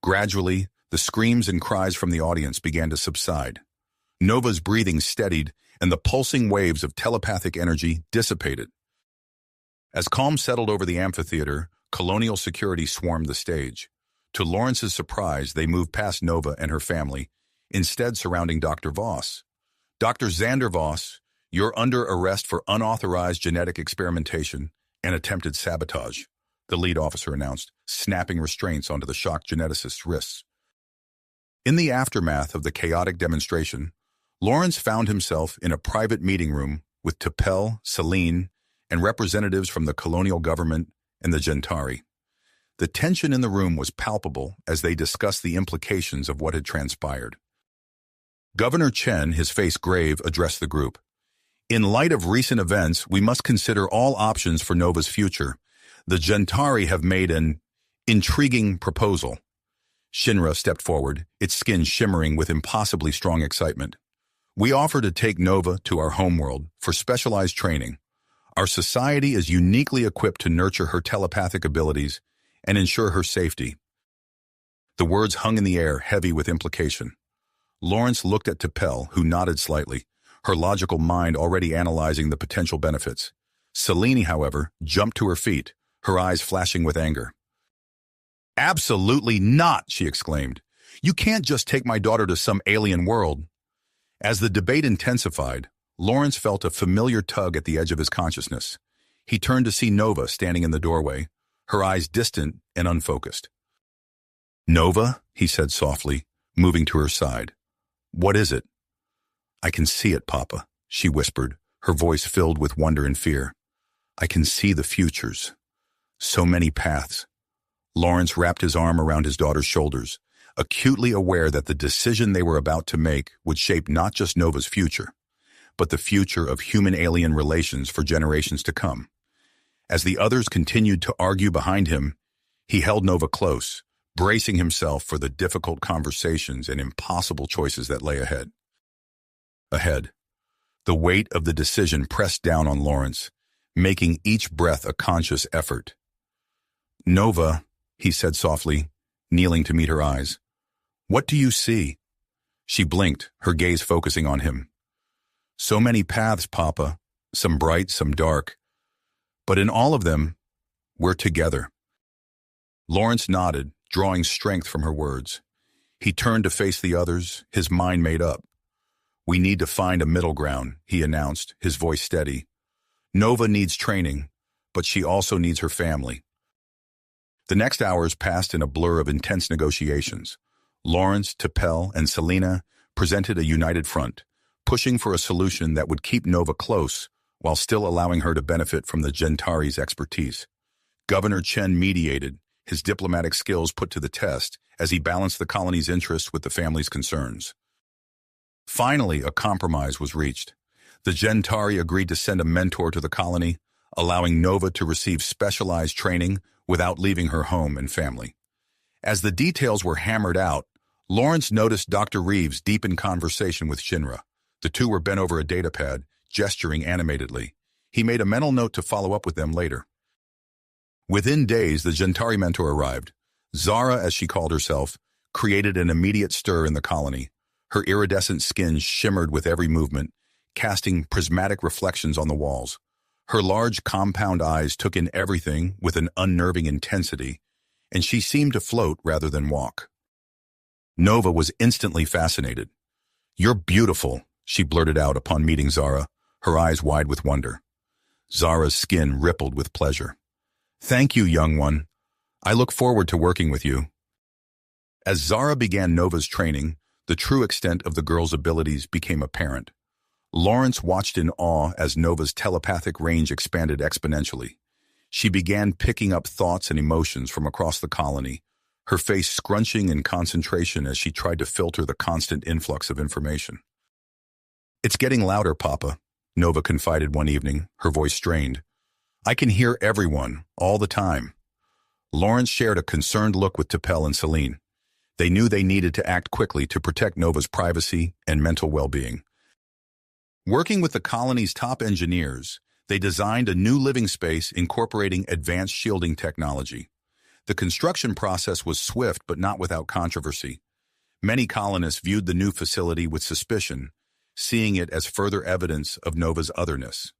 Gradually, the screams and cries from the audience began to subside. Nova's breathing steadied, and the pulsing waves of telepathic energy dissipated. As calm settled over the amphitheater, colonial security swarmed the stage. To Lawrence's surprise, they moved past Nova and her family, instead surrounding Dr. Voss. "Dr. Xander Voss, you're under arrest for unauthorized genetic experimentation and attempted sabotage," the lead officer announced, snapping restraints onto the shocked geneticist's wrists. In the aftermath of the chaotic demonstration, Lawrence found himself in a private meeting room with T'Pel, Celine, and representatives from the colonial government and the Gentari. The tension in the room was palpable as they discussed the implications of what had transpired. Governor Chen, his face grave, addressed the group. "In light of recent events, we must consider all options for Nova's future. The Gentari have made an intriguing proposal." Shinra stepped forward, its skin shimmering with impossibly strong excitement. "We offer to take Nova to our homeworld for specialized training. Our society is uniquely equipped to nurture her telepathic abilities and ensure her safety." The words hung in the air, heavy with implication. Lawrence looked at T'Pel, who nodded slightly, her logical mind already analyzing the potential benefits. Celine, however, jumped to her feet, her eyes flashing with anger. "Absolutely not," she exclaimed. "You can't just take my daughter to some alien world." As the debate intensified, Lawrence felt a familiar tug at the edge of his consciousness. He turned to see Nova standing in the doorway, her eyes distant and unfocused. "Nova," he said softly, moving to her side. "What is it?" "I can see it, Papa," she whispered, her voice filled with wonder and fear. "I can see the futures. So many paths." Lawrence wrapped his arm around his daughter's shoulders, acutely aware that the decision they were about to make would shape not just Nova's future, but the future of human-alien relations for generations to come. As the others continued to argue behind him, he held Nova close, bracing himself for the difficult conversations and impossible choices that lay ahead. The weight of the decision pressed down on Lawrence, making each breath a conscious effort. "Nova," he said softly, kneeling to meet her eyes. "What do you see?" She blinked, her gaze focusing on him. "So many paths, Papa, some bright, some dark. But in all of them, we're together." Lawrence nodded, drawing strength from her words. He turned to face the others, his mind made up. "We need to find a middle ground," he announced, his voice steady. "Nova needs training, but she also needs her family." The next hours passed in a blur of intense negotiations. Lawrence, T'Pel, and Selena presented a united front, pushing for a solution that would keep Nova close while still allowing her to benefit from the Gentari's expertise. Governor Chen mediated, his diplomatic skills put to the test as he balanced the colony's interests with the family's concerns. Finally, a compromise was reached. The Gentari agreed to send a mentor to the colony, allowing Nova to receive specialized training without leaving her home and family. As the details were hammered out, Lawrence noticed Dr. Reeves deep in conversation with Shinra. The two were bent over a datapad, gesturing animatedly. He made a mental note to follow up with them later. Within days, the Gentari mentor arrived. Zara, as she called herself, created an immediate stir in the colony. Her iridescent skin shimmered with every movement, casting prismatic reflections on the walls. Her large compound eyes took in everything with an unnerving intensity, and she seemed to float rather than walk. Nova was instantly fascinated. "You're beautiful," she blurted out upon meeting Zara, her eyes wide with wonder. Zara's skin rippled with pleasure. "Thank you, young one. I look forward to working with you." As Zara began Nova's training, the true extent of the girl's abilities became apparent. Lawrence watched in awe as Nova's telepathic range expanded exponentially. She began picking up thoughts and emotions from across the colony, her face scrunching in concentration as she tried to filter the constant influx of information. "It's getting louder, Papa," Nova confided one evening, her voice strained. "I can hear everyone, all the time." Lawrence shared a concerned look with T'Pel and Celine. They knew they needed to act quickly to protect Nova's privacy and mental well-being. Working with the colony's top engineers, they designed a new living space incorporating advanced shielding technology. The construction process was swift but not without controversy. Many colonists viewed the new facility with suspicion, seeing it as further evidence of Nova's otherness.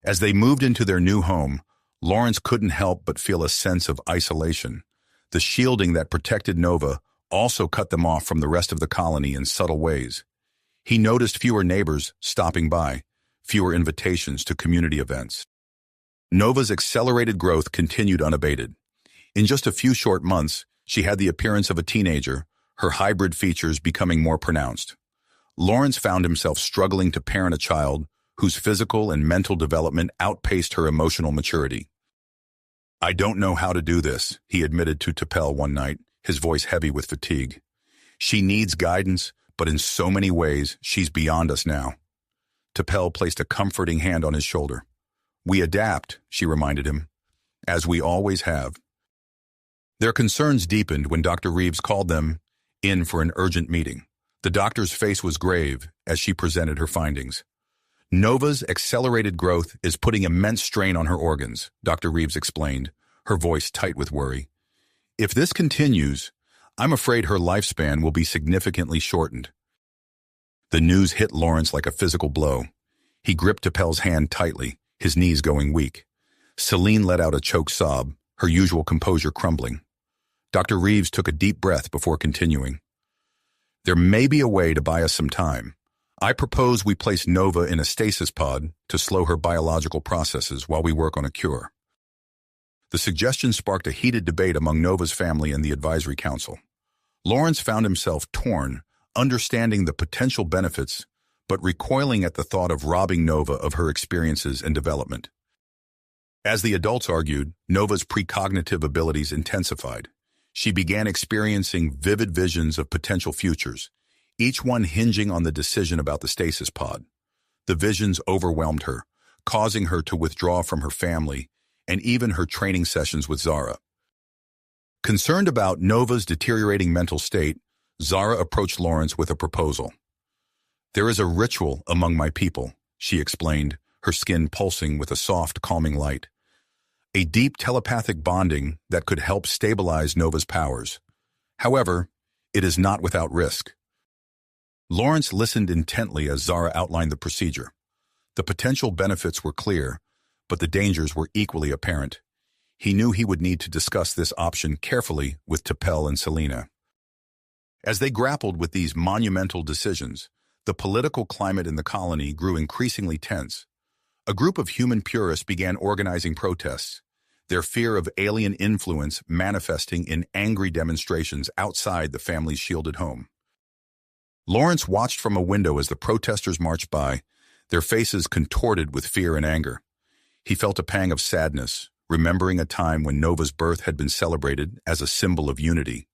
As they moved into their new home, Lawrence couldn't help but feel a sense of isolation. The shielding that protected Nova also cut them off from the rest of the colony in subtle ways. He noticed fewer neighbors stopping by, fewer invitations to community events. Nova's accelerated growth continued unabated. In just a few short months, she had the appearance of a teenager, her hybrid features becoming more pronounced. Lawrence found himself struggling to parent a child whose physical and mental development outpaced her emotional maturity. "I don't know how to do this," he admitted to T'Pel one night, his voice heavy with fatigue. "She needs guidance, but in so many ways, she's beyond us now." T'Pel placed a comforting hand on his shoulder. "We adapt," she reminded him, "as we always have." Their concerns deepened when Dr. Reeves called them in for an urgent meeting. The doctor's face was grave as she presented her findings. "Nova's accelerated growth is putting immense strain on her organs," Dr. Reeves explained, her voice tight with worry. "If this continues, I'm afraid her lifespan will be significantly shortened." The news hit Lawrence like a physical blow. He gripped T'Pel's hand tightly, his knees going weak. Celine let out a choked sob, her usual composure crumbling. Dr. Reeves took a deep breath before continuing. "There may be a way to buy us some time. I propose we place Nova in a stasis pod to slow her biological processes while we work on a cure." The suggestion sparked a heated debate among Nova's family and the advisory council. Lawrence found himself torn, understanding the potential benefits, but recoiling at the thought of robbing Nova of her experiences and development. As the adults argued, Nova's precognitive abilities intensified. She began experiencing vivid visions of potential futures, each one hinging on the decision about the stasis pod. The visions overwhelmed her, causing her to withdraw from her family and even her training sessions with Zara. Concerned about Nova's deteriorating mental state, Zara approached Lawrence with a proposal. "There is a ritual among my people," she explained, her skin pulsing with a soft, calming light. "A deep telepathic bonding that could help stabilize Nova's powers. However, it is not without risk." Lawrence listened intently as Zara outlined the procedure. The potential benefits were clear, but the dangers were equally apparent. He knew he would need to discuss this option carefully with T'Pel and Selena. As they grappled with these monumental decisions, the political climate in the colony grew increasingly tense. A group of human purists began organizing protests, their fear of alien influence manifesting in angry demonstrations outside the family's shielded home. Lawrence watched from a window as the protesters marched by, their faces contorted with fear and anger. He felt a pang of sadness, remembering a time when Nova's birth had been celebrated as a symbol of unity.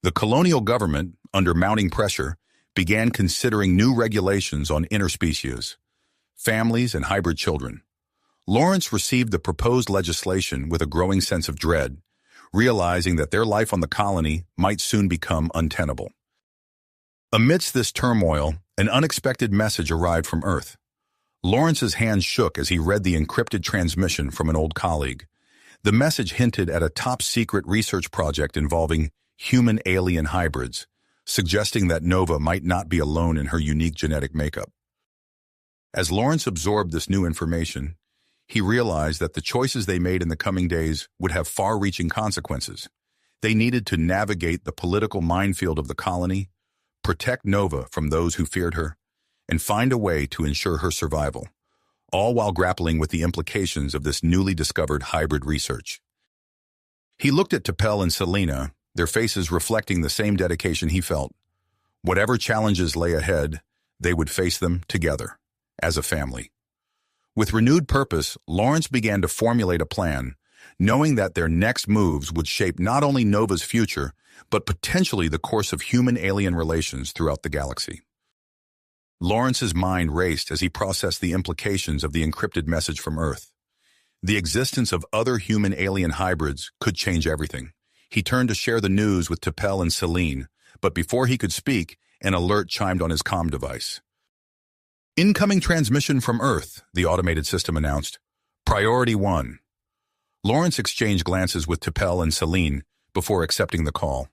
The colonial government, under mounting pressure, began considering new regulations on interspecies, families, and hybrid children. Lawrence received the proposed legislation with a growing sense of dread, realizing that their life on the colony might soon become untenable. Amidst this turmoil, an unexpected message arrived from Earth. Lawrence's hand shook as he read the encrypted transmission from an old colleague. The message hinted at a top-secret research project involving human-alien hybrids, suggesting that Nova might not be alone in her unique genetic makeup. As Lawrence absorbed this new information, he realized that the choices they made in the coming days would have far-reaching consequences. They needed to navigate the political minefield of the colony, protect Nova from those who feared her, and find a way to ensure her survival, all while grappling with the implications of this newly discovered hybrid research. He looked at T'Pel and Selena, their faces reflecting the same dedication he felt. Whatever challenges lay ahead, they would face them together, as a family. With renewed purpose, Lawrence began to formulate a plan, knowing that their next moves would shape not only Nova's future, but potentially the course of human-alien relations throughout the galaxy. Lawrence's mind raced as he processed the implications of the encrypted message from Earth. The existence of other human-alien hybrids could change everything. He turned to share the news with T'Pel and Selene, but before he could speak, an alert chimed on his comm device. "Incoming transmission from Earth," the automated system announced. "Priority 1. Lawrence exchanged glances with T'Pel and Selene before accepting the call.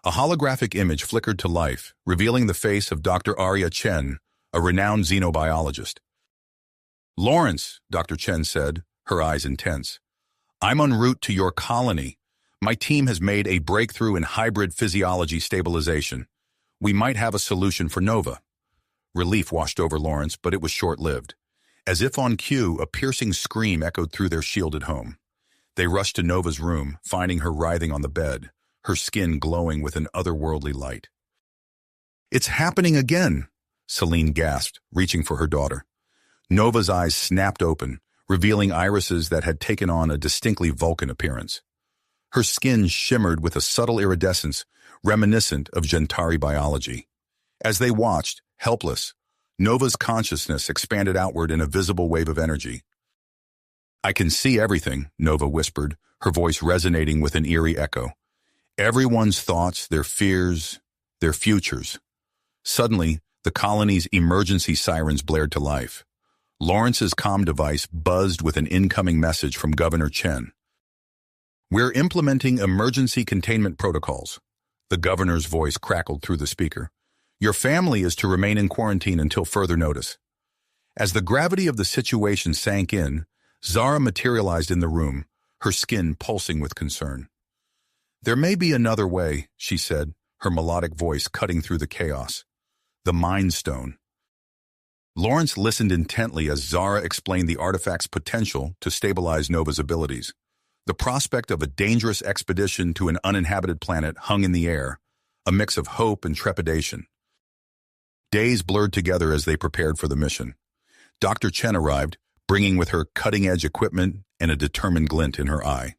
A holographic image flickered to life, revealing the face of Dr. Arya Chen, a renowned xenobiologist. "Lawrence," Dr. Chen said, her eyes intense, "I'm en route to your colony. My team has made a breakthrough in hybrid physiology stabilization. We might have a solution for Nova." Relief washed over Lawrence, but it was short-lived. As if on cue, a piercing scream echoed through their shielded home. They rushed to Nova's room, finding her writhing on the bed, her skin glowing with an otherworldly light. "It's happening again," Selene gasped, reaching for her daughter. Nova's eyes snapped open, revealing irises that had taken on a distinctly Vulcan appearance. Her skin shimmered with a subtle iridescence, reminiscent of Gentari biology. As they watched, helpless, Nova's consciousness expanded outward in a visible wave of energy. "I can see everything," Nova whispered, her voice resonating with an eerie echo. "Everyone's thoughts, their fears, their futures." Suddenly, the colony's emergency sirens blared to life. Lawrence's comm device buzzed with an incoming message from Governor Chen. "We're implementing emergency containment protocols." The governor's voice crackled through the speaker. "Your family is to remain in quarantine until further notice." As the gravity of the situation sank in, Zara materialized in the room, her skin pulsing with concern. "There may be another way," she said, her melodic voice cutting through the chaos. "The Mind Stone." Lawrence listened intently as Zara explained the artifact's potential to stabilize Nova's abilities. The prospect of a dangerous expedition to an uninhabited planet hung in the air, a mix of hope and trepidation. Days blurred together as they prepared for the mission. Dr. Chen arrived, bringing with her cutting-edge equipment and a determined glint in her eye.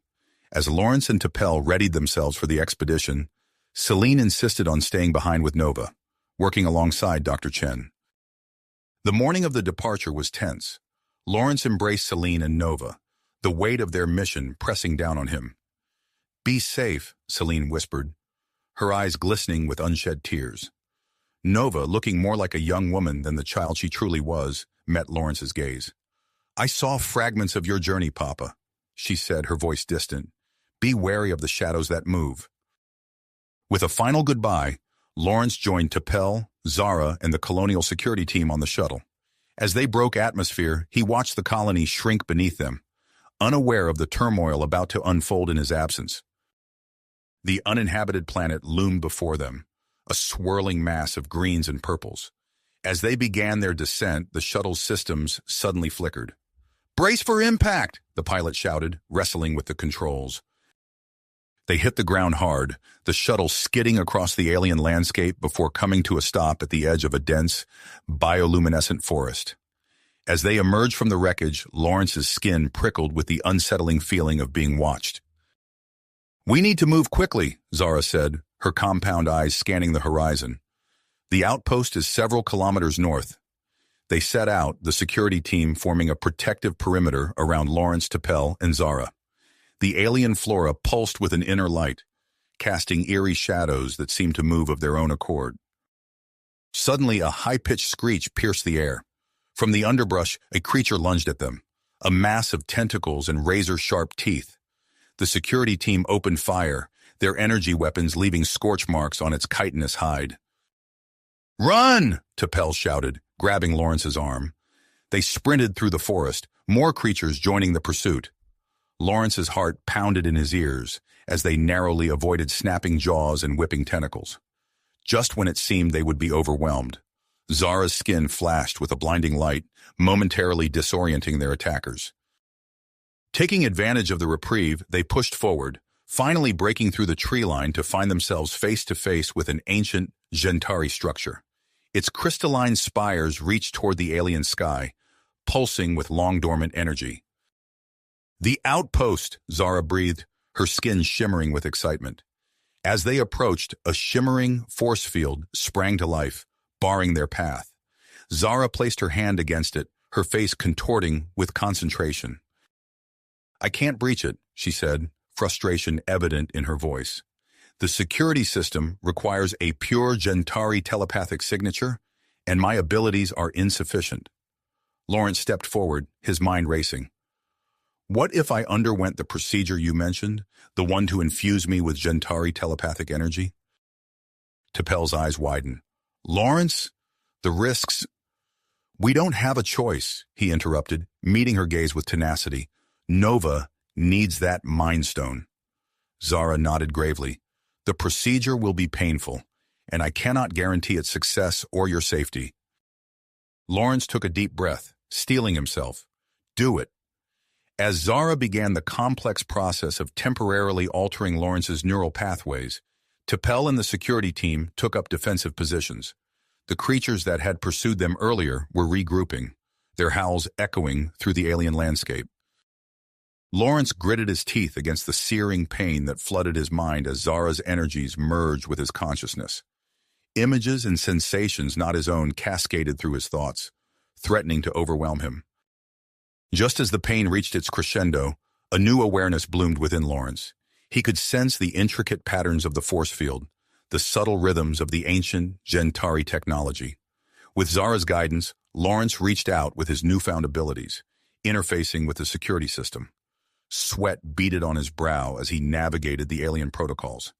As Lawrence and T'Pel readied themselves for the expedition, Selene insisted on staying behind with Nova, working alongside Dr. Chen. The morning of the departure was tense. Lawrence embraced Selene and Nova, the weight of their mission pressing down on him. "Be safe," Selene whispered, her eyes glistening with unshed tears. Nova, looking more like a young woman than the child she truly was, met Lawrence's gaze. "I saw fragments of your journey, Papa," she said, her voice distant. "Be wary of the shadows that move." With a final goodbye, Lawrence joined T'Pel, Zara, and the colonial security team on the shuttle. As they broke atmosphere, he watched the colony shrink beneath them, unaware of the turmoil about to unfold in his absence. The uninhabited planet loomed before them, a swirling mass of greens and purples. As they began their descent, the shuttle's systems suddenly flickered. "Brace for impact!" the pilot shouted, wrestling with the controls. They hit the ground hard, the shuttle skidding across the alien landscape before coming to a stop at the edge of a dense, bioluminescent forest. As they emerged from the wreckage, Lawrence's skin prickled with the unsettling feeling of being watched. "We need to move quickly," Zara said, her compound eyes scanning the horizon. "The outpost is several kilometers north." They set out, the security team forming a protective perimeter around Lawrence, T'Pel, and Zara. The alien flora pulsed with an inner light, casting eerie shadows that seemed to move of their own accord. Suddenly, a high-pitched screech pierced the air. From the underbrush, a creature lunged at them, a mass of tentacles and razor-sharp teeth. The security team opened fire, their energy weapons leaving scorch marks on its chitinous hide. "Run!" T'Pel shouted, grabbing Lawrence's arm. They sprinted through the forest, more creatures joining the pursuit. Lawrence's heart pounded in his ears as they narrowly avoided snapping jaws and whipping tentacles. Just when it seemed they would be overwhelmed, Zara's skin flashed with a blinding light, momentarily disorienting their attackers. Taking advantage of the reprieve, they pushed forward, finally breaking through the tree line to find themselves face to face with an ancient Gentari structure. Its crystalline spires reached toward the alien sky, pulsing with long-dormant energy. "The outpost," Zara breathed, her skin shimmering with excitement. As they approached, a shimmering force field sprang to life, barring their path. Zara placed her hand against it, her face contorting with concentration. "I can't breach it," she said, frustration evident in her voice. "The security system requires a pure Gentari telepathic signature, and my abilities are insufficient." Lawrence stepped forward, his mind racing. "What if I underwent the procedure you mentioned, the one to infuse me with Gentari telepathic energy?" T'Pel's eyes widened. "Lawrence, the risks—" "We don't have a choice," he interrupted, meeting her gaze with tenacity. "Nova needs that Mind Stone." Zara nodded gravely. "The procedure will be painful, and I cannot guarantee its success or your safety." Lawrence took a deep breath, steeling himself. "Do it." As Zara began the complex process of temporarily altering Lawrence's neural pathways, T'Pel and the security team took up defensive positions. The creatures that had pursued them earlier were regrouping, their howls echoing through the alien landscape. Lawrence gritted his teeth against the searing pain that flooded his mind as Zara's energies merged with his consciousness. Images and sensations not his own cascaded through his thoughts, threatening to overwhelm him. Just as the pain reached its crescendo, a new awareness bloomed within Lawrence. He could sense the intricate patterns of the force field, the subtle rhythms of the ancient Gentari technology. With Zara's guidance, Lawrence reached out with his newfound abilities, interfacing with the security system. Sweat beaded on his brow as he navigated the alien protocols,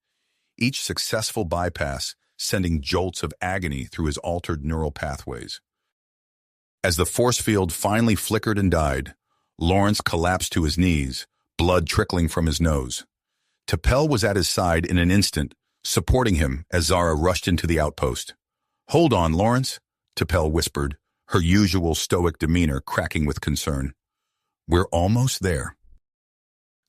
each successful bypass sending jolts of agony through his altered neural pathways. As the force field finally flickered and died, Lawrence collapsed to his knees, blood trickling from his nose. T'Pel was at his side in an instant, supporting him as Zara rushed into the outpost. "Hold on, Lawrence," T'Pel whispered, her usual stoic demeanor cracking with concern. "We're almost there."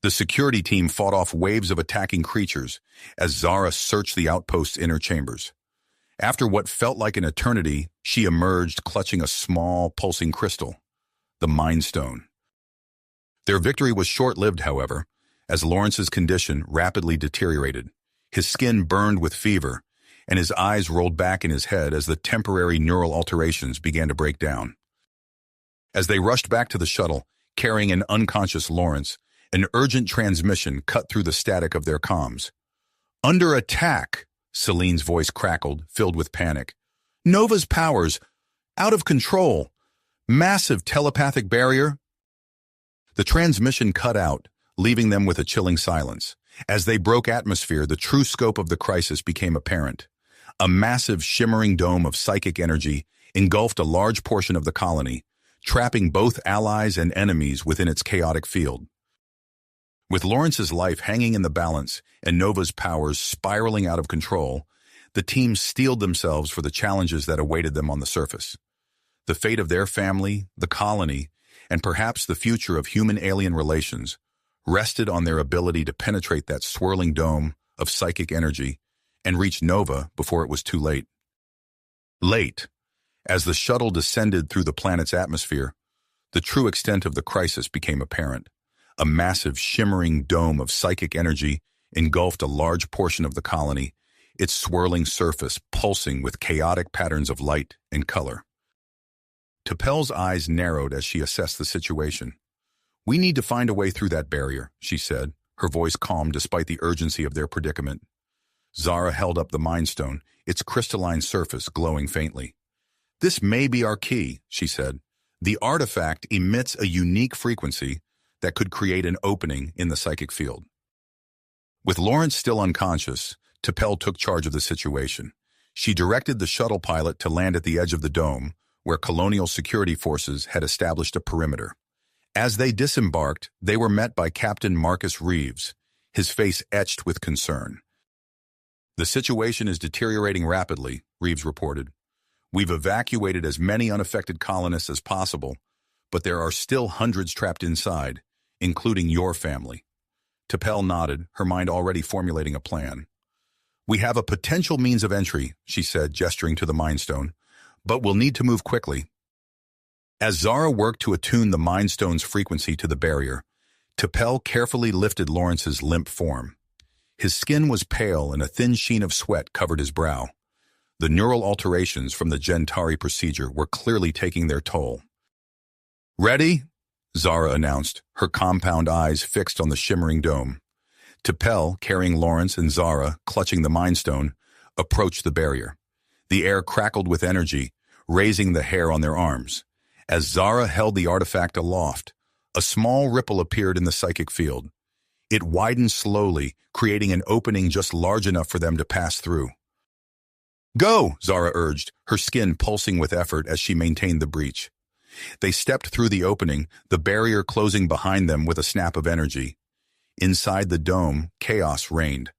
The security team fought off waves of attacking creatures as Zara searched the outpost's inner chambers. After what felt like an eternity, she emerged clutching a small, pulsing crystal, the Mind Stone. Their victory was short-lived, however, as Lawrence's condition rapidly deteriorated. His skin burned with fever, and his eyes rolled back in his head as the temporary neural alterations began to break down. As they rushed back to the shuttle, carrying an unconscious Lawrence, an urgent transmission cut through the static of their comms. "Under attack," Celine's voice crackled, filled with panic. "Nova's powers, out of control. Massive telepathic barrier." The transmission cut out, leaving them with a chilling silence. As they broke atmosphere, the true scope of the crisis became apparent. A massive shimmering dome of psychic energy engulfed a large portion of the colony, trapping both allies and enemies within its chaotic field. With Lawrence's life hanging in the balance and Nova's powers spiraling out of control, the team steeled themselves for the challenges that awaited them on the surface. The fate of their family, the colony, and perhaps the future of human-alien relations rested on their ability to penetrate that swirling dome of psychic energy and reach Nova before it was too late. Late, as the shuttle descended through the planet's atmosphere, the true extent of the crisis became apparent. A massive, shimmering dome of psychic energy engulfed a large portion of the colony, its swirling surface pulsing with chaotic patterns of light and color. T'Pel's eyes narrowed as she assessed the situation. "We need to find a way through that barrier," she said, her voice calm despite the urgency of their predicament. Zara held up the Mind Stone, its crystalline surface glowing faintly. "This may be our key," she said. "The artifact emits a unique frequency that could create an opening in the psychic field." With Lawrence still unconscious, T'Pel took charge of the situation. She directed the shuttle pilot to land at the edge of the dome, where colonial security forces had established a perimeter. As they disembarked, they were met by Captain Marcus Reeves, his face etched with concern. "The situation is deteriorating rapidly," Reeves reported. "We've evacuated as many unaffected colonists as possible, but there are still hundreds trapped inside, including your family." T'Pel nodded, her mind already formulating a plan. "We have a potential means of entry," she said, gesturing to the Mind Stone, "but we'll need to move quickly." As Zara worked to attune the Mind Stone's frequency to the barrier, T'Pel carefully lifted Lawrence's limp form. His skin was pale and a thin sheen of sweat covered his brow. The neural alterations from the Gentari procedure were clearly taking their toll. "Ready?" Zara announced, her compound eyes fixed on the shimmering dome. T'Pel, carrying Lawrence, and Zara, clutching the Mind Stone, approached the barrier. The air crackled with energy, raising the hair on their arms. As Zara held the artifact aloft, a small ripple appeared in the psychic field. It widened slowly, creating an opening just large enough for them to pass through. "Go!" Zara urged, her skin pulsing with effort as she maintained the breach. They stepped through the opening, the barrier closing behind them with a snap of energy. Inside the dome, chaos reigned.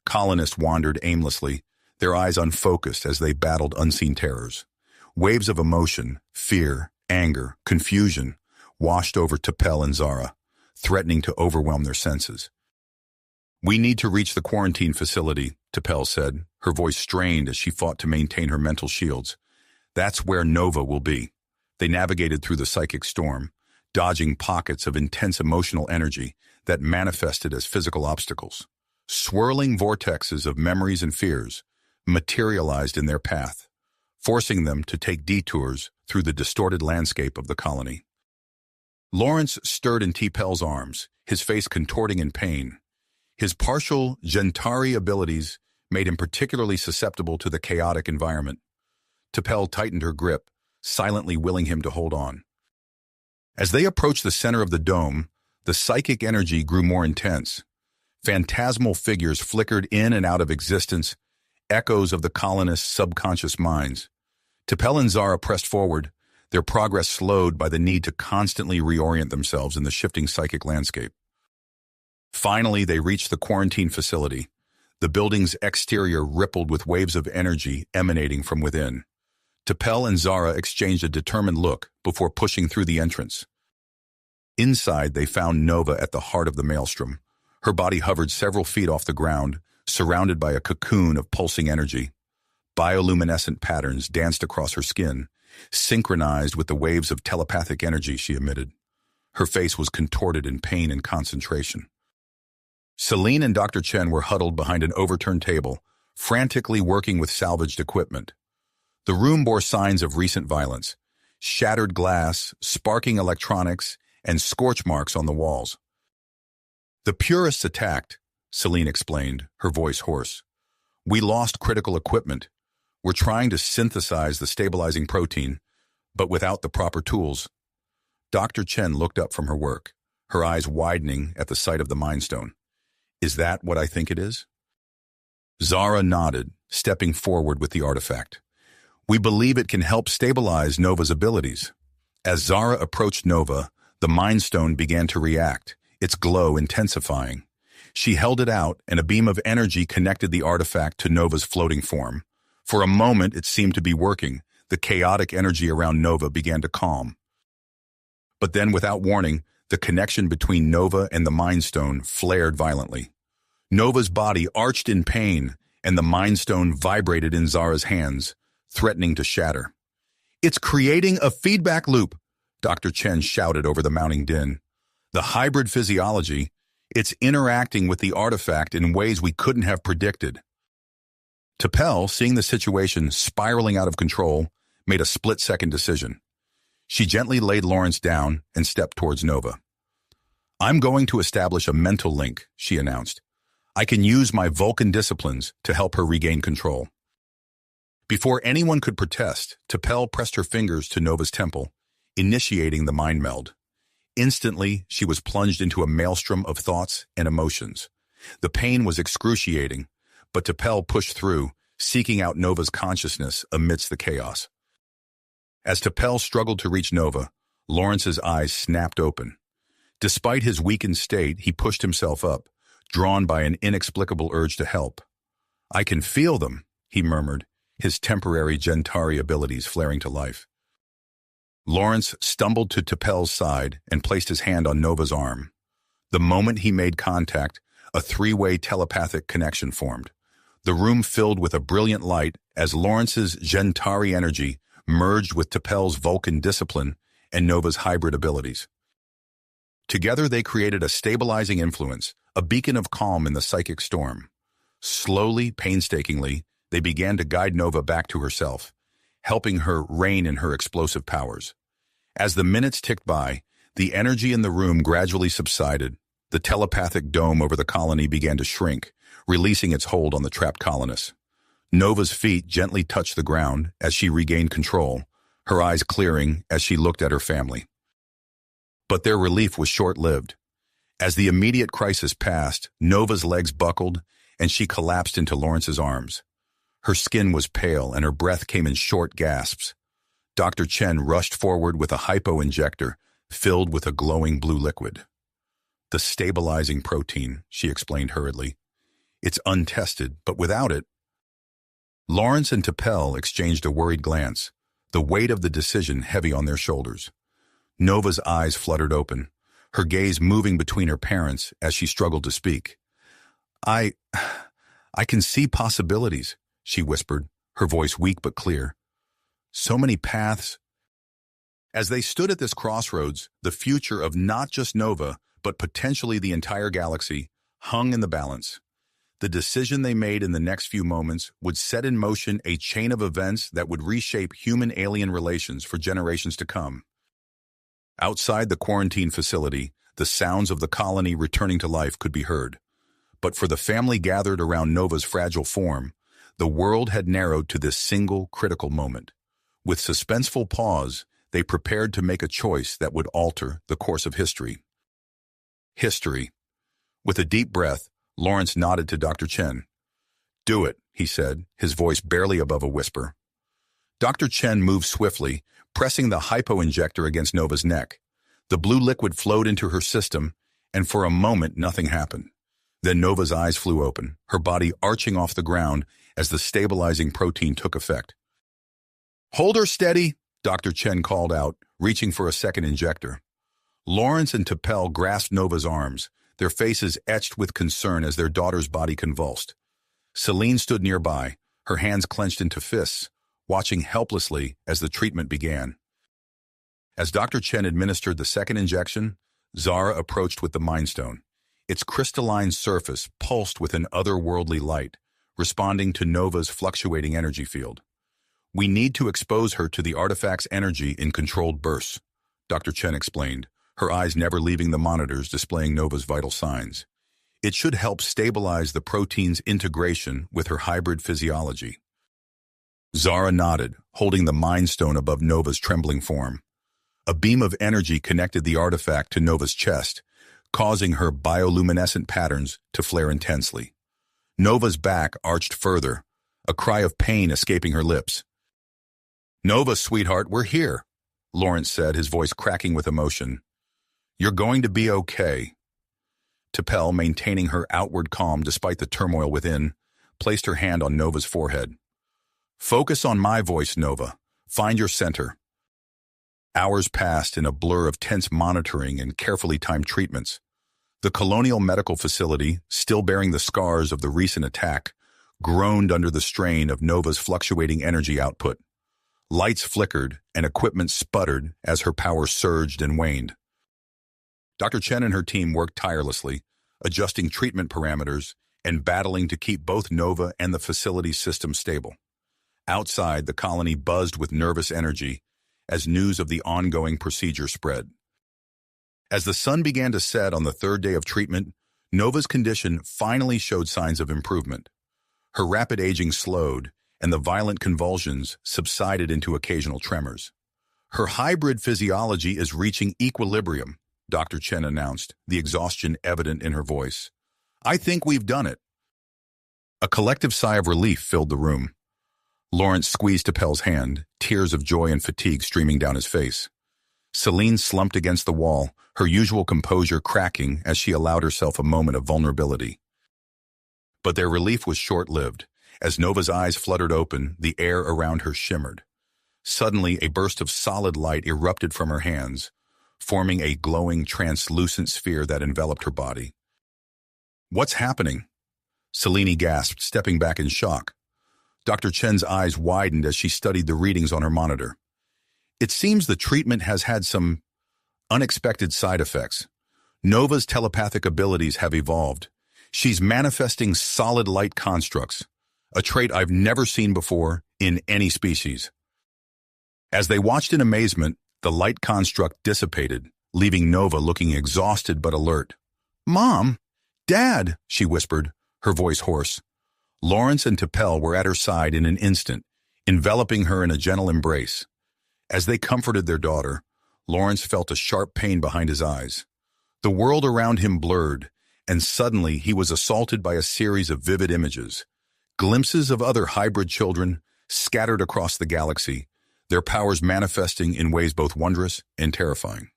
Colonists wandered aimlessly, their eyes unfocused as they battled unseen terrors. Waves of emotion, fear, anger, confusion washed over T'Pel and Zara, threatening to overwhelm their senses. "We need to reach the quarantine facility," T'Pel said, her voice strained as she fought to maintain her mental shields. "That's where Nova will be." They navigated through the psychic storm, dodging pockets of intense emotional energy that manifested as physical obstacles. Swirling vortexes of memories and fears materialized in their path, forcing them to take detours through the distorted landscape of the colony. Lawrence stirred in T'Pel's arms, his face contorting in pain. His partial Gentari abilities made him particularly susceptible to the chaotic environment. T'Pel tightened her grip, silently willing him to hold on. As they approached the center of the dome, the psychic energy grew more intense. Phantasmal figures flickered in and out of existence, echoes of the colonists' subconscious minds. T'Pel and Zara pressed forward, their progress slowed by the need to constantly reorient themselves in the shifting psychic landscape. Finally, they reached the quarantine facility. The building's exterior rippled with waves of energy emanating from within. T'Pel and Zara exchanged a determined look before pushing through the entrance. Inside, they found Nova at the heart of the maelstrom. Her body hovered several feet off the ground, surrounded by a cocoon of pulsing energy. Bioluminescent patterns danced across her skin, synchronized with the waves of telepathic energy she emitted. Her face was contorted in pain and concentration. Celine and Dr. Chen were huddled behind an overturned table, frantically working with salvaged equipment. The room bore signs of recent violence: shattered glass, sparking electronics, and scorch marks on the walls. "The purists attacked," Celine explained, her voice hoarse. "We lost critical equipment. We're trying to synthesize the stabilizing protein, but without the proper tools." Dr. Chen looked up from her work, her eyes widening at the sight of the Mind Stone. "Is that what I think it is?" Zara nodded, stepping forward with the artifact. "We believe it can help stabilize Nova's abilities." As Zara approached Nova, the Mind Stone began to react, its glow intensifying. She held it out, and a beam of energy connected the artifact to Nova's floating form. For a moment, it seemed to be working. The chaotic energy around Nova began to calm. But then, without warning, the connection between Nova and the Mind Stone flared violently. Nova's body arched in pain, and the Mind Stone vibrated in Zara's hands, threatening to shatter. "It's creating a feedback loop," Dr. Chen shouted over the mounting din. "The hybrid physiology, it's interacting with the artifact in ways we couldn't have predicted." T'Pel, seeing the situation spiraling out of control, made a split-second decision. She gently laid Lawrence down and stepped towards Nova. "I'm going to establish a mental link," she announced. "I can use my Vulcan disciplines to help her regain control." Before anyone could protest, T'Pel pressed her fingers to Nova's temple, initiating the mind meld. Instantly, she was plunged into a maelstrom of thoughts and emotions. The pain was excruciating, but T'Pel pushed through, seeking out Nova's consciousness amidst the chaos. As T'Pel struggled to reach Nova, Lawrence's eyes snapped open. Despite his weakened state, he pushed himself up, drawn by an inexplicable urge to help. "I can feel them," he murmured, his temporary Gentari abilities flaring to life. Lawrence stumbled to T'Pel's side and placed his hand on Nova's arm. The moment he made contact, a three-way telepathic connection formed. The room filled with a brilliant light as Lawrence's Gentari energy merged with T'Pel's Vulcan discipline and Nova's hybrid abilities. Together they created a stabilizing influence, a beacon of calm in the psychic storm. Slowly, painstakingly, they began to guide Nova back to herself, helping her reign in her explosive powers. As the minutes ticked by, the energy in the room gradually subsided. The telepathic dome over the colony began to shrink, releasing its hold on the trapped colonists. Nova's feet gently touched the ground as she regained control, her eyes clearing as she looked at her family. But their relief was short-lived. As the immediate crisis passed, Nova's legs buckled and she collapsed into Lawrence's arms. Her skin was pale and her breath came in short gasps. Dr. Chen rushed forward with a hypo-injector filled with a glowing blue liquid. "The stabilizing protein," she explained hurriedly. "It's untested, but without it—" Lawrence and T'Pel exchanged a worried glance, the weight of the decision heavy on their shoulders. Nova's eyes fluttered open, her gaze moving between her parents as she struggled to speak. I can see possibilities," she whispered, her voice weak but clear. "So many paths." As they stood at this crossroads, the future of not just Nova, but potentially the entire galaxy, hung in the balance. The decision they made in the next few moments would set in motion a chain of events that would reshape human-alien relations for generations to come. Outside the quarantine facility, the sounds of the colony returning to life could be heard. But for the family gathered around Nova's fragile form, the world had narrowed to this single critical moment. With suspenseful pause, they prepared to make a choice that would alter the course of history. History. With a deep breath, Lawrence nodded to Dr. Chen. "Do it," he said, his voice barely above a whisper. Dr. Chen moved swiftly, pressing the hypo-injector against Nova's neck. The blue liquid flowed into her system, and for a moment nothing happened. Then Nova's eyes flew open, her body arching off the ground as the stabilizing protein took effect. "Hold her steady," Dr. Chen called out, reaching for a second injector. Lawrence and T'Pel grasped Nova's arms, their faces etched with concern as their daughter's body convulsed. Celine stood nearby, her hands clenched into fists, watching helplessly as the treatment began. As Dr. Chen administered the second injection, Zara approached with the Mind Stone. Its crystalline surface pulsed with an otherworldly light, responding to Nova's fluctuating energy field. "We need to expose her to the artifact's energy in controlled bursts," Dr. Chen explained, her eyes never leaving the monitors displaying Nova's vital signs. "It should help stabilize the protein's integration with her hybrid physiology." Zara nodded, holding the Mind Stone above Nova's trembling form. A beam of energy connected the artifact to Nova's chest, causing her bioluminescent patterns to flare intensely. Nova's back arched further, a cry of pain escaping her lips. "Nova, sweetheart, we're here," Lawrence said, his voice cracking with emotion. "You're going to be okay." T'Pel, maintaining her outward calm despite the turmoil within, placed her hand on Nova's forehead. "Focus on my voice, Nova. Find your center." Hours passed in a blur of tense monitoring and carefully timed treatments. The Colonial Medical Facility, still bearing the scars of the recent attack, groaned under the strain of Nova's fluctuating energy output. Lights flickered and equipment sputtered as her power surged and waned. Dr. Chen and her team worked tirelessly, adjusting treatment parameters and battling to keep both Nova and the facility's system stable. Outside, the colony buzzed with nervous energy as news of the ongoing procedure spread. As the sun began to set on the third day of treatment, Nova's condition finally showed signs of improvement. Her rapid aging slowed, and the violent convulsions subsided into occasional tremors. "Her hybrid physiology is reaching equilibrium," Dr. Chen announced, the exhaustion evident in her voice. "I think we've done it." A collective sigh of relief filled the room. Lawrence squeezed T'Pel's hand, tears of joy and fatigue streaming down his face. Celine slumped against the wall, her usual composure cracking as she allowed herself a moment of vulnerability. But their relief was short-lived. As Nova's eyes fluttered open, the air around her shimmered. Suddenly, a burst of solid light erupted from her hands, forming a glowing, translucent sphere that enveloped her body. "What's happening?" Celine gasped, stepping back in shock. Dr. Chen's eyes widened as she studied the readings on her monitor. "It seems the treatment has had some unexpected side effects. Nova's telepathic abilities have evolved. She's manifesting solid light constructs, a trait I've never seen before in any species." As they watched in amazement, the light construct dissipated, leaving Nova looking exhausted but alert. "Mom! Dad!" she whispered, her voice hoarse. Lawrence and T'Pel were at her side in an instant, enveloping her in a gentle embrace. As they comforted their daughter, Lawrence felt a sharp pain behind his eyes. The world around him blurred, and suddenly he was assaulted by a series of vivid images. Glimpses of other hybrid children scattered across the galaxy, their powers manifesting in ways both wondrous and terrifying.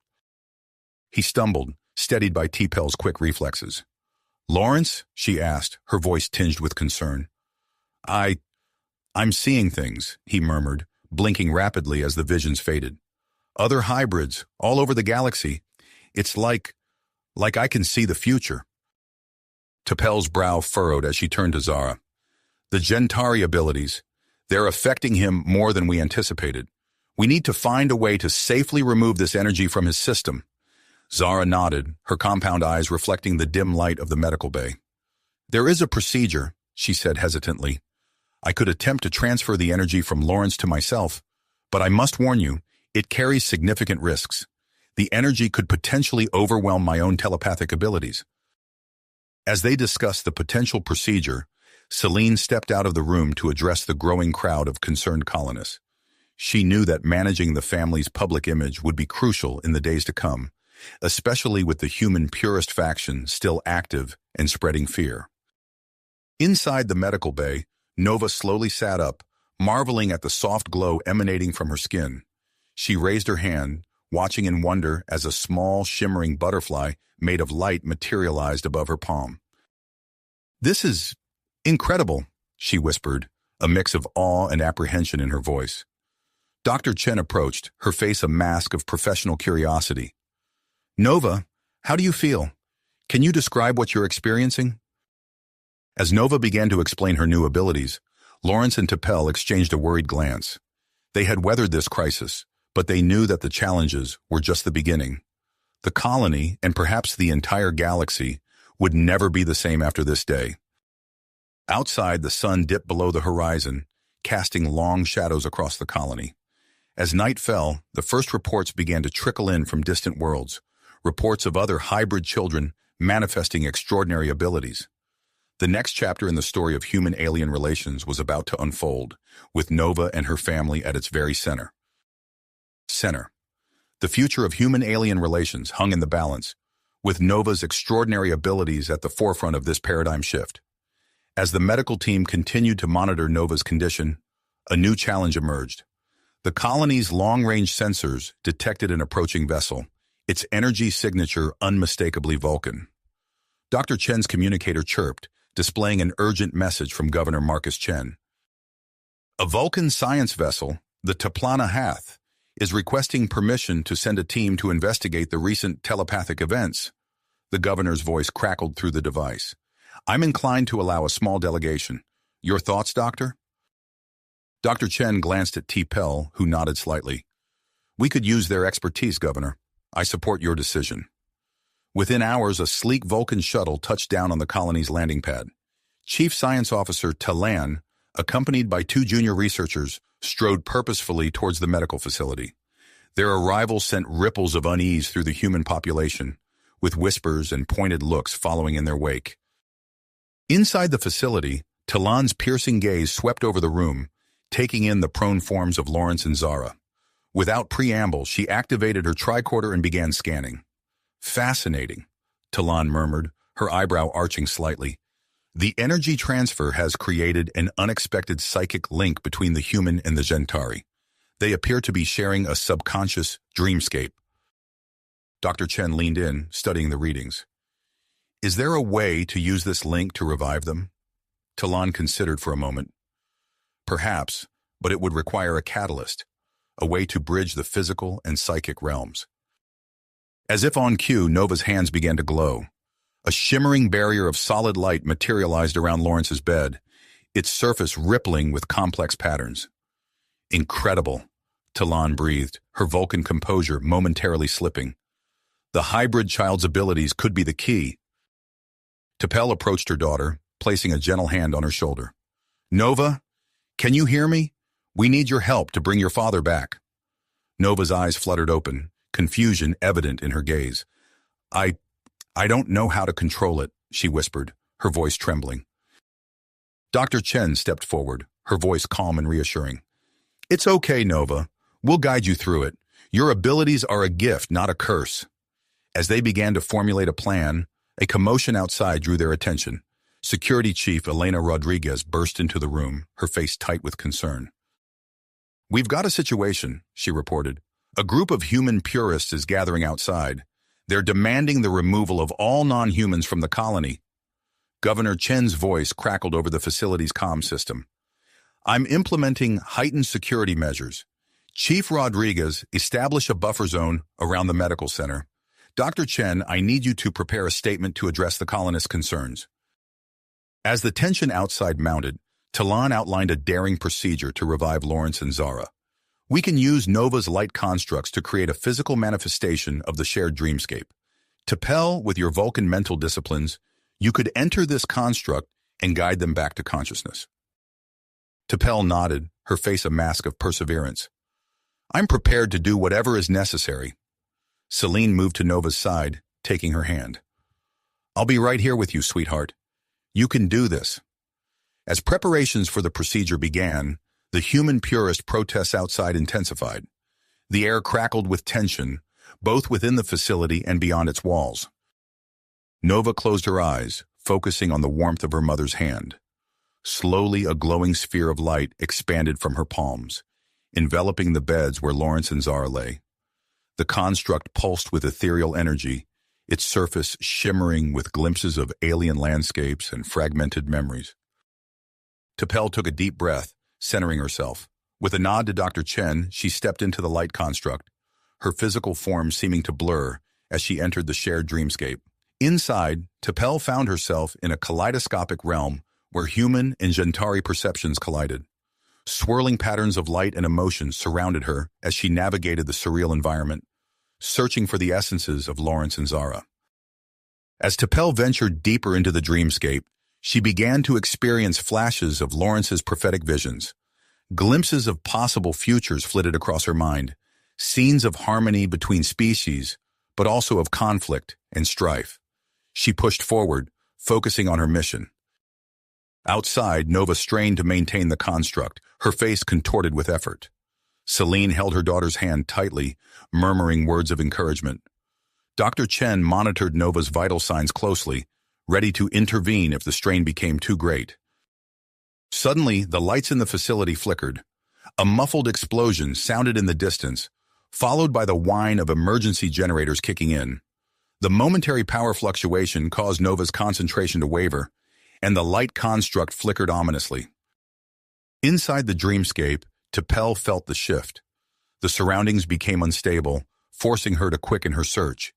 He stumbled, steadied by T'Pel's quick reflexes. "Lawrence?" she asked, her voice tinged with concern. I'm seeing things," he murmured, blinking rapidly as the visions faded. "Other hybrids, all over the galaxy. It's like I can see the future." T'Pel's brow furrowed as she turned to Zara. "The Gentari abilities, they're affecting him more than we anticipated. We need to find a way to safely remove this energy from his system." Zara nodded, her compound eyes reflecting the dim light of the medical bay. "There is a procedure," she said hesitantly. "I could attempt to transfer the energy from Lawrence to myself, but I must warn you, it carries significant risks. The energy could potentially overwhelm my own telepathic abilities." As they discussed the potential procedure, Celine stepped out of the room to address the growing crowd of concerned colonists. She knew that managing the family's public image would be crucial in the days to come, especially with the human purist faction still active and spreading fear. Inside the medical bay, Nova slowly sat up, marveling at the soft glow emanating from her skin. She raised her hand, watching in wonder as a small, shimmering butterfly made of light materialized above her palm. "This is incredible," she whispered, a mix of awe and apprehension in her voice. Dr. Chen approached, her face a mask of professional curiosity. "Nova, how do you feel? Can you describe what you're experiencing?" As Nova began to explain her new abilities, Lawrence and T'Pel exchanged a worried glance. They had weathered this crisis, but they knew that the challenges were just the beginning. The colony, and perhaps the entire galaxy, would never be the same after this day. Outside, the sun dipped below the horizon, casting long shadows across the colony. As night fell, the first reports began to trickle in from distant worlds, reports of other hybrid children manifesting extraordinary abilities. The next chapter in the story of human-alien relations was about to unfold, with Nova and her family at its very center. The future of human-alien relations hung in the balance, with Nova's extraordinary abilities at the forefront of this paradigm shift. As the medical team continued to monitor Nova's condition, a new challenge emerged. The colony's long-range sensors detected an approaching vessel, its energy signature unmistakably Vulcan. Dr. Chen's communicator chirped, displaying an urgent message from Governor Marcus Chen. "A Vulcan science vessel, the Taplana Hath, is requesting permission to send a team to investigate the recent telepathic events." The governor's voice crackled through the device. "I'm inclined to allow a small delegation. Your thoughts, Doctor?" Dr. Chen glanced at T'Pel, who nodded slightly. "We could use their expertise, Governor. I support your decision." Within hours, a sleek Vulcan shuttle touched down on the colony's landing pad. Chief Science Officer Talan, accompanied by 2 junior researchers, strode purposefully towards the medical facility. Their arrival sent ripples of unease through the human population, with whispers and pointed looks following in their wake. Inside the facility, Talan's piercing gaze swept over the room, taking in the prone forms of Lawrence and Zara. Without preamble, she activated her tricorder and began scanning. "Fascinating," Talan murmured, her eyebrow arching slightly. The energy transfer has created an unexpected psychic link between the human and the Gentari. They appear to be sharing a subconscious dreamscape. Dr. Chen leaned in, studying the readings. Is there a way to use this link to revive them? Talon considered for a moment. Perhaps, but it would require a catalyst, a way to bridge the physical and psychic realms. As if on cue, Nova's hands began to glow. A shimmering barrier of solid light materialized around Lawrence's bed, its surface rippling with complex patterns. Incredible, Talon breathed, her Vulcan composure momentarily slipping. The hybrid child's abilities could be the key. T'Pel approached her daughter, placing a gentle hand on her shoulder. Nova, can you hear me? We need your help to bring your father back. Nova's eyes fluttered open, confusion evident in her gaze. I don't know how to control it, she whispered, her voice trembling. Dr. Chen stepped forward, her voice calm and reassuring. It's okay, Nova. We'll guide you through it. Your abilities are a gift, not a curse. As they began to formulate a plan, a commotion outside drew their attention. Security Chief Elena Rodriguez burst into the room, her face tight with concern. We've got a situation, she reported. A group of human purists is gathering outside. They're demanding the removal of all non-humans from the colony. Governor Chen's voice crackled over the facility's comm system. I'm implementing heightened security measures. Chief Rodriguez, establish a buffer zone around the medical center. Dr. Chen, I need you to prepare a statement to address the colonists' concerns. As the tension outside mounted, Talon outlined a daring procedure to revive Lawrence and Zara. We can use Nova's light constructs to create a physical manifestation of the shared dreamscape. T'Pel, with your Vulcan mental disciplines, you could enter this construct and guide them back to consciousness. T'Pel nodded, her face a mask of perseverance. I'm prepared to do whatever is necessary. Celine moved to Nova's side, taking her hand. I'll be right here with you, sweetheart. You can do this. As preparations for the procedure began, the human purist protests outside intensified. The air crackled with tension, both within the facility and beyond its walls. Nova closed her eyes, focusing on the warmth of her mother's hand. Slowly, a glowing sphere of light expanded from her palms, enveloping the beds where Lawrence and Zara lay. The construct pulsed with ethereal energy, its surface shimmering with glimpses of alien landscapes and fragmented memories. T'Pel took a deep breath, centering herself. With a nod to Dr. Chen, she stepped into the light construct, her physical form seeming to blur as she entered the shared dreamscape. Inside, T'Pel found herself in a kaleidoscopic realm where human and Gentari perceptions collided. Swirling patterns of light and emotion surrounded her as she navigated the surreal environment, searching for the essences of Lawrence and Zara. As T'Pel ventured deeper into the dreamscape, she began to experience flashes of Lawrence's prophetic visions. Glimpses of possible futures flitted across her mind, scenes of harmony between species, but also of conflict and strife. She pushed forward, focusing on her mission. Outside, Nova strained to maintain the construct, her face contorted with effort. Celine held her daughter's hand tightly, murmuring words of encouragement. Dr. Chen monitored Nova's vital signs closely, ready to intervene if the strain became too great. Suddenly, the lights in the facility flickered. A muffled explosion sounded in the distance, followed by the whine of emergency generators kicking in. The momentary power fluctuation caused Nova's concentration to waver, and the light construct flickered ominously. Inside the dreamscape, T'Pel felt the shift. The surroundings became unstable, forcing her to quicken her search.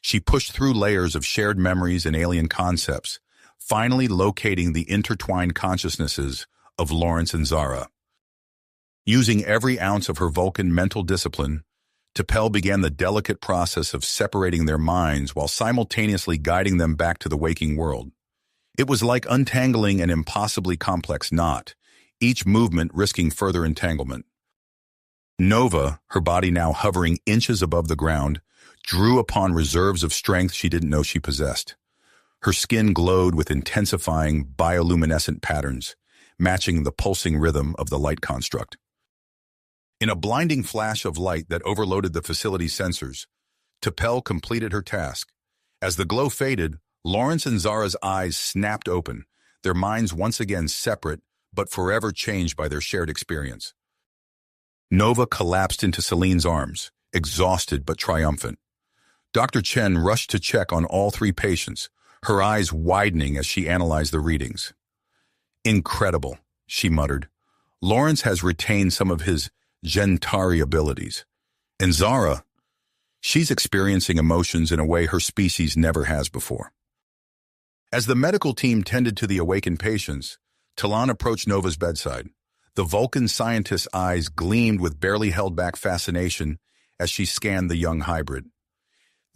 She pushed through layers of shared memories and alien concepts, finally locating the intertwined consciousnesses of Lawrence and Zara. Using every ounce of her Vulcan mental discipline, T'Pel began the delicate process of separating their minds while simultaneously guiding them back to the waking world. It was like untangling an impossibly complex knot, each movement risking further entanglement. Nova, her body now hovering inches above the ground, drew upon reserves of strength she didn't know she possessed. Her skin glowed with intensifying bioluminescent patterns, matching the pulsing rhythm of the light construct. In a blinding flash of light that overloaded the facility's sensors, T'Pel completed her task. As the glow faded, Lawrence and Zara's eyes snapped open, their minds once again separate but forever changed by their shared experience. Nova collapsed into Celine's arms, exhausted but triumphant. Dr. Chen rushed to check on all three patients, her eyes widening as she analyzed the readings. "Incredible," she muttered. "Lawrence has retained some of his Gentari abilities. And Zara, she's experiencing emotions in a way her species never has before." As the medical team tended to the awakened patients, Talon approached Nova's bedside. The Vulcan scientist's eyes gleamed with barely held-back fascination as she scanned the young hybrid.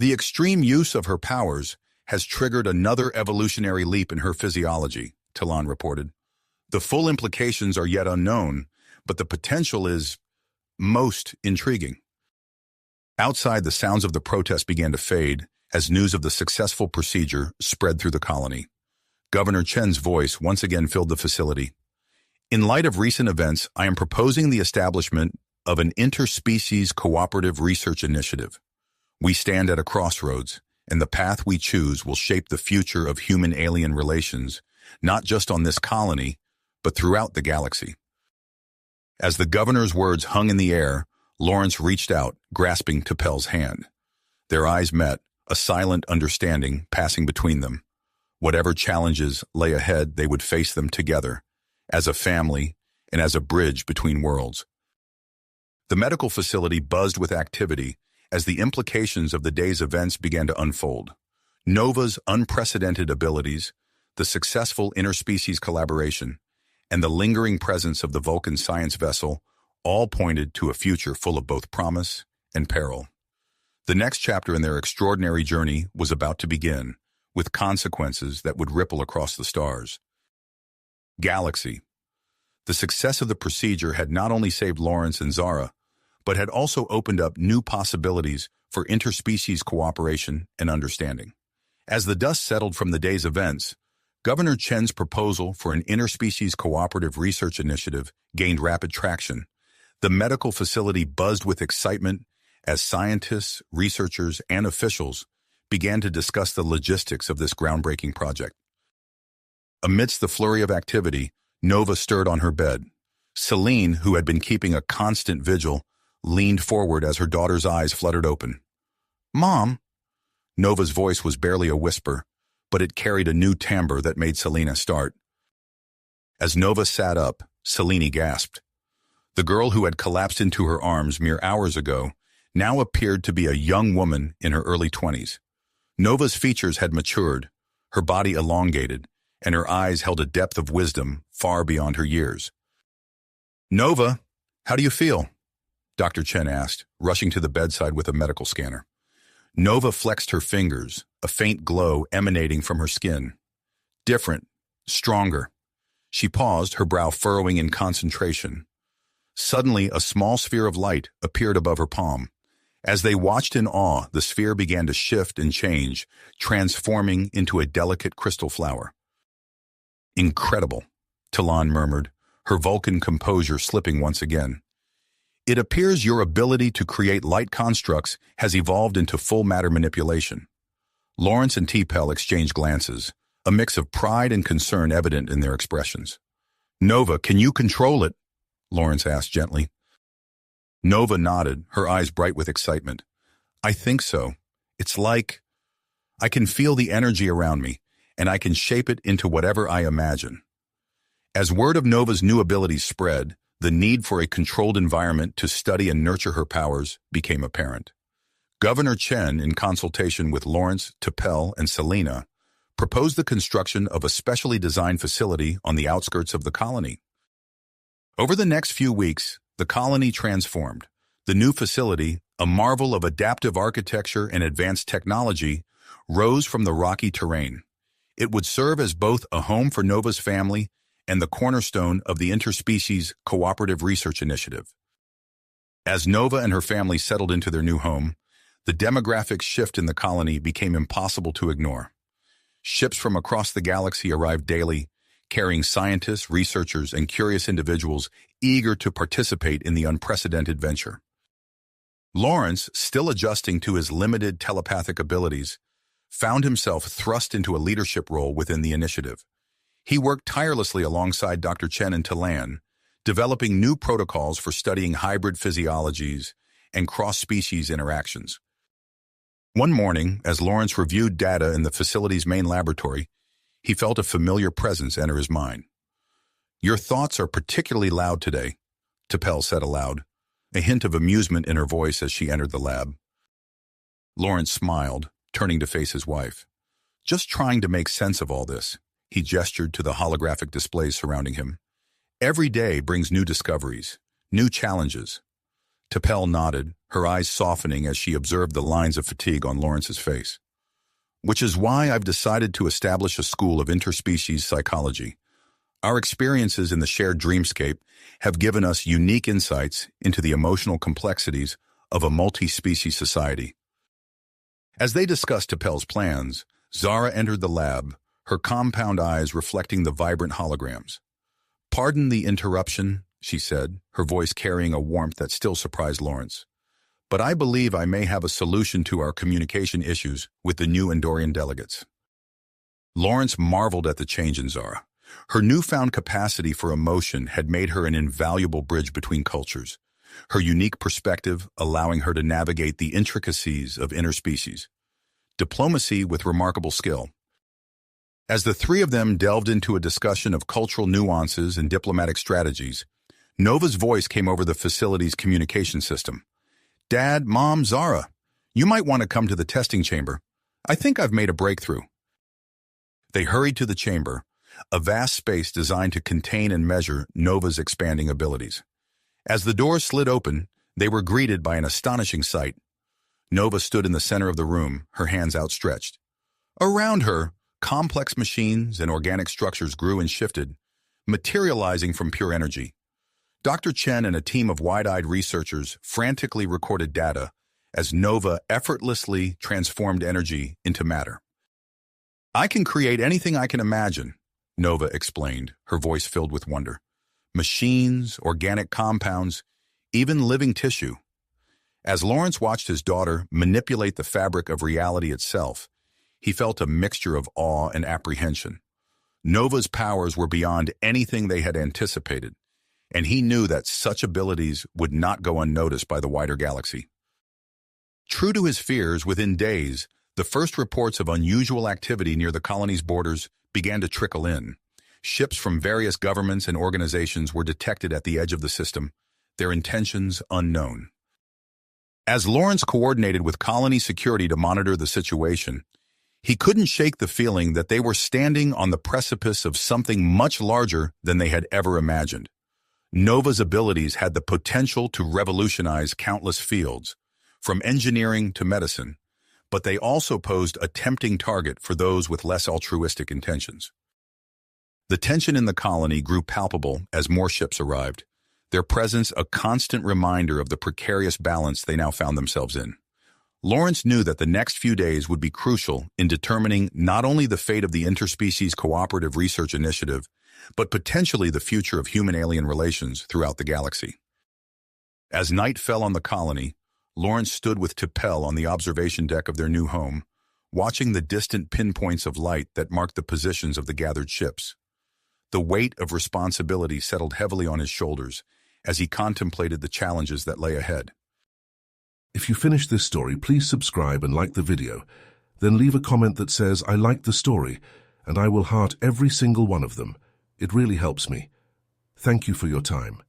"The extreme use of her powers has triggered another evolutionary leap in her physiology," Talon reported. "The full implications are yet unknown, but the potential is most intriguing." Outside, the sounds of the protest began to fade as news of the successful procedure spread through the colony. Governor Chen's voice once again filled the facility. "In light of recent events, I am proposing the establishment of an interspecies cooperative research initiative. We stand at a crossroads, and the path we choose will shape the future of human-alien relations, not just on this colony, but throughout the galaxy." As the governor's words hung in the air, Lawrence reached out, grasping T'Pel's hand. Their eyes met, a silent understanding passing between them. Whatever challenges lay ahead, they would face them together, as a family and as a bridge between worlds. The medical facility buzzed with activity as the implications of the day's events began to unfold. Nova's unprecedented abilities, the successful interspecies collaboration, and the lingering presence of the Vulcan science vessel all pointed to a future full of both promise and peril. The next chapter in their extraordinary journey was about to begin, with consequences that would ripple across the stars. Galaxy. The success of the procedure had not only saved Lawrence and Zara, but had also opened up new possibilities for interspecies cooperation and understanding. As the dust settled from the day's events, Governor Chen's proposal for an interspecies cooperative research initiative gained rapid traction. The medical facility buzzed with excitement as scientists, researchers, and officials began to discuss the logistics of this groundbreaking project. Amidst the flurry of activity, Nova stirred on her bed. Celine, who had been keeping a constant vigil, leaned forward as her daughter's eyes fluttered open. "Mom!" Nova's voice was barely a whisper, but it carried a new timbre that made Selena start. As Nova sat up, Celine gasped. The girl who had collapsed into her arms mere hours ago now appeared to be a young woman in her early 20s. Nova's features had matured, her body elongated, and her eyes held a depth of wisdom far beyond her years. "Nova, how do you feel?" Dr. Chen asked, rushing to the bedside with a medical scanner. Nova flexed her fingers, a faint glow emanating from her skin. Different, stronger. She paused, her brow furrowing in concentration. Suddenly, a small sphere of light appeared above her palm. As they watched in awe, the sphere began to shift and change, transforming into a delicate crystal flower. "Incredible," Talon murmured, her Vulcan composure slipping once again. "It appears your ability to create light constructs has evolved into full matter manipulation." Lawrence and T'Pel exchanged glances, a mix of pride and concern evident in their expressions. "Nova, can you control it?" Lawrence asked gently. Nova nodded, her eyes bright with excitement. "I think so. It's like I can feel the energy around me, and I can shape it into whatever I imagine." As word of Nova's new abilities spread, the need for a controlled environment to study and nurture her powers became apparent. Governor Chen, in consultation with Lawrence, T'Pel, and Selena, proposed the construction of a specially designed facility on the outskirts of the colony. Over the next few weeks, the colony transformed. The new facility, a marvel of adaptive architecture and advanced technology, rose from the rocky terrain. It would serve as both a home for Nova's family and the cornerstone of the Interspecies Cooperative Research Initiative. As Nova and her family settled into their new home, the demographic shift in the colony became impossible to ignore. Ships from across the galaxy arrived daily, carrying scientists, researchers, and curious individuals eager to participate in the unprecedented venture. Lawrence, still adjusting to his limited telepathic abilities, found himself thrust into a leadership role within the initiative. He worked tirelessly alongside Dr. Chen and Talan, developing new protocols for studying hybrid physiologies and cross-species interactions. One morning, as Lawrence reviewed data in the facility's main laboratory, he felt a familiar presence enter his mind. "Your thoughts are particularly loud today," T'Pel said aloud, a hint of amusement in her voice as she entered the lab. Lawrence smiled, turning to face his wife. "Just trying to make sense of all this," he gestured to the holographic displays surrounding him. "Every day brings new discoveries, new challenges." T'Pel nodded, her eyes softening as she observed the lines of fatigue on Lawrence's face. "Which is why I've decided to establish a school of interspecies psychology. Our experiences in the shared dreamscape have given us unique insights into the emotional complexities of a multi-species society." As they discussed T'Pel's plans, Zara entered the lab, her compound eyes reflecting the vibrant holograms. "Pardon the interruption," she said, her voice carrying a warmth that still surprised Lawrence. "But I believe I may have a solution to our communication issues with the new Andorian delegates." Lawrence marveled at the change in Zara. Her newfound capacity for emotion had made her an invaluable bridge between cultures, her unique perspective allowing her to navigate the intricacies of interspecies diplomacy with remarkable skill. As the three of them delved into a discussion of cultural nuances and diplomatic strategies, Nova's voice came over the facility's communication system. "Dad, Mom, Zara, you might want to come to the testing chamber. I think I've made a breakthrough." They hurried to the chamber, a vast space designed to contain and measure Nova's expanding abilities. As the doors slid open, they were greeted by an astonishing sight. Nova stood in the center of the room, her hands outstretched. Around her, complex machines and organic structures grew and shifted, materializing from pure energy. Dr. Chen and a team of wide-eyed researchers frantically recorded data as Nova effortlessly transformed energy into matter. "I can create anything I can imagine," Nova explained, her voice filled with wonder. "Machines, organic compounds, even living tissue." As Lawrence watched his daughter manipulate the fabric of reality itself, he felt a mixture of awe and apprehension. Nova's powers were beyond anything they had anticipated, and he knew that such abilities would not go unnoticed by the wider galaxy. True to his fears, within days, the first reports of unusual activity near the colony's borders began to trickle in. Ships from various governments and organizations were detected at the edge of the system, their intentions unknown. As Lawrence coordinated with colony security to monitor the situation, he couldn't shake the feeling that they were standing on the precipice of something much larger than they had ever imagined. Nova's abilities had the potential to revolutionize countless fields, from engineering to medicine, but they also posed a tempting target for those with less altruistic intentions. The tension in the colony grew palpable as more ships arrived, their presence a constant reminder of the precarious balance they now found themselves in. Lawrence knew that the next few days would be crucial in determining not only the fate of the Interspecies Cooperative Research Initiative, but potentially the future of human-alien relations throughout the galaxy. As night fell on the colony, Lawrence stood with T'Pel on the observation deck of their new home, watching the distant pinpoints of light that marked the positions of the gathered ships. The weight of responsibility settled heavily on his shoulders as he contemplated the challenges that lay ahead. If you finished this story, please subscribe and like the video. Then leave a comment that says, "I liked the story," and I will heart every single one of them. It really helps me. Thank you for your time.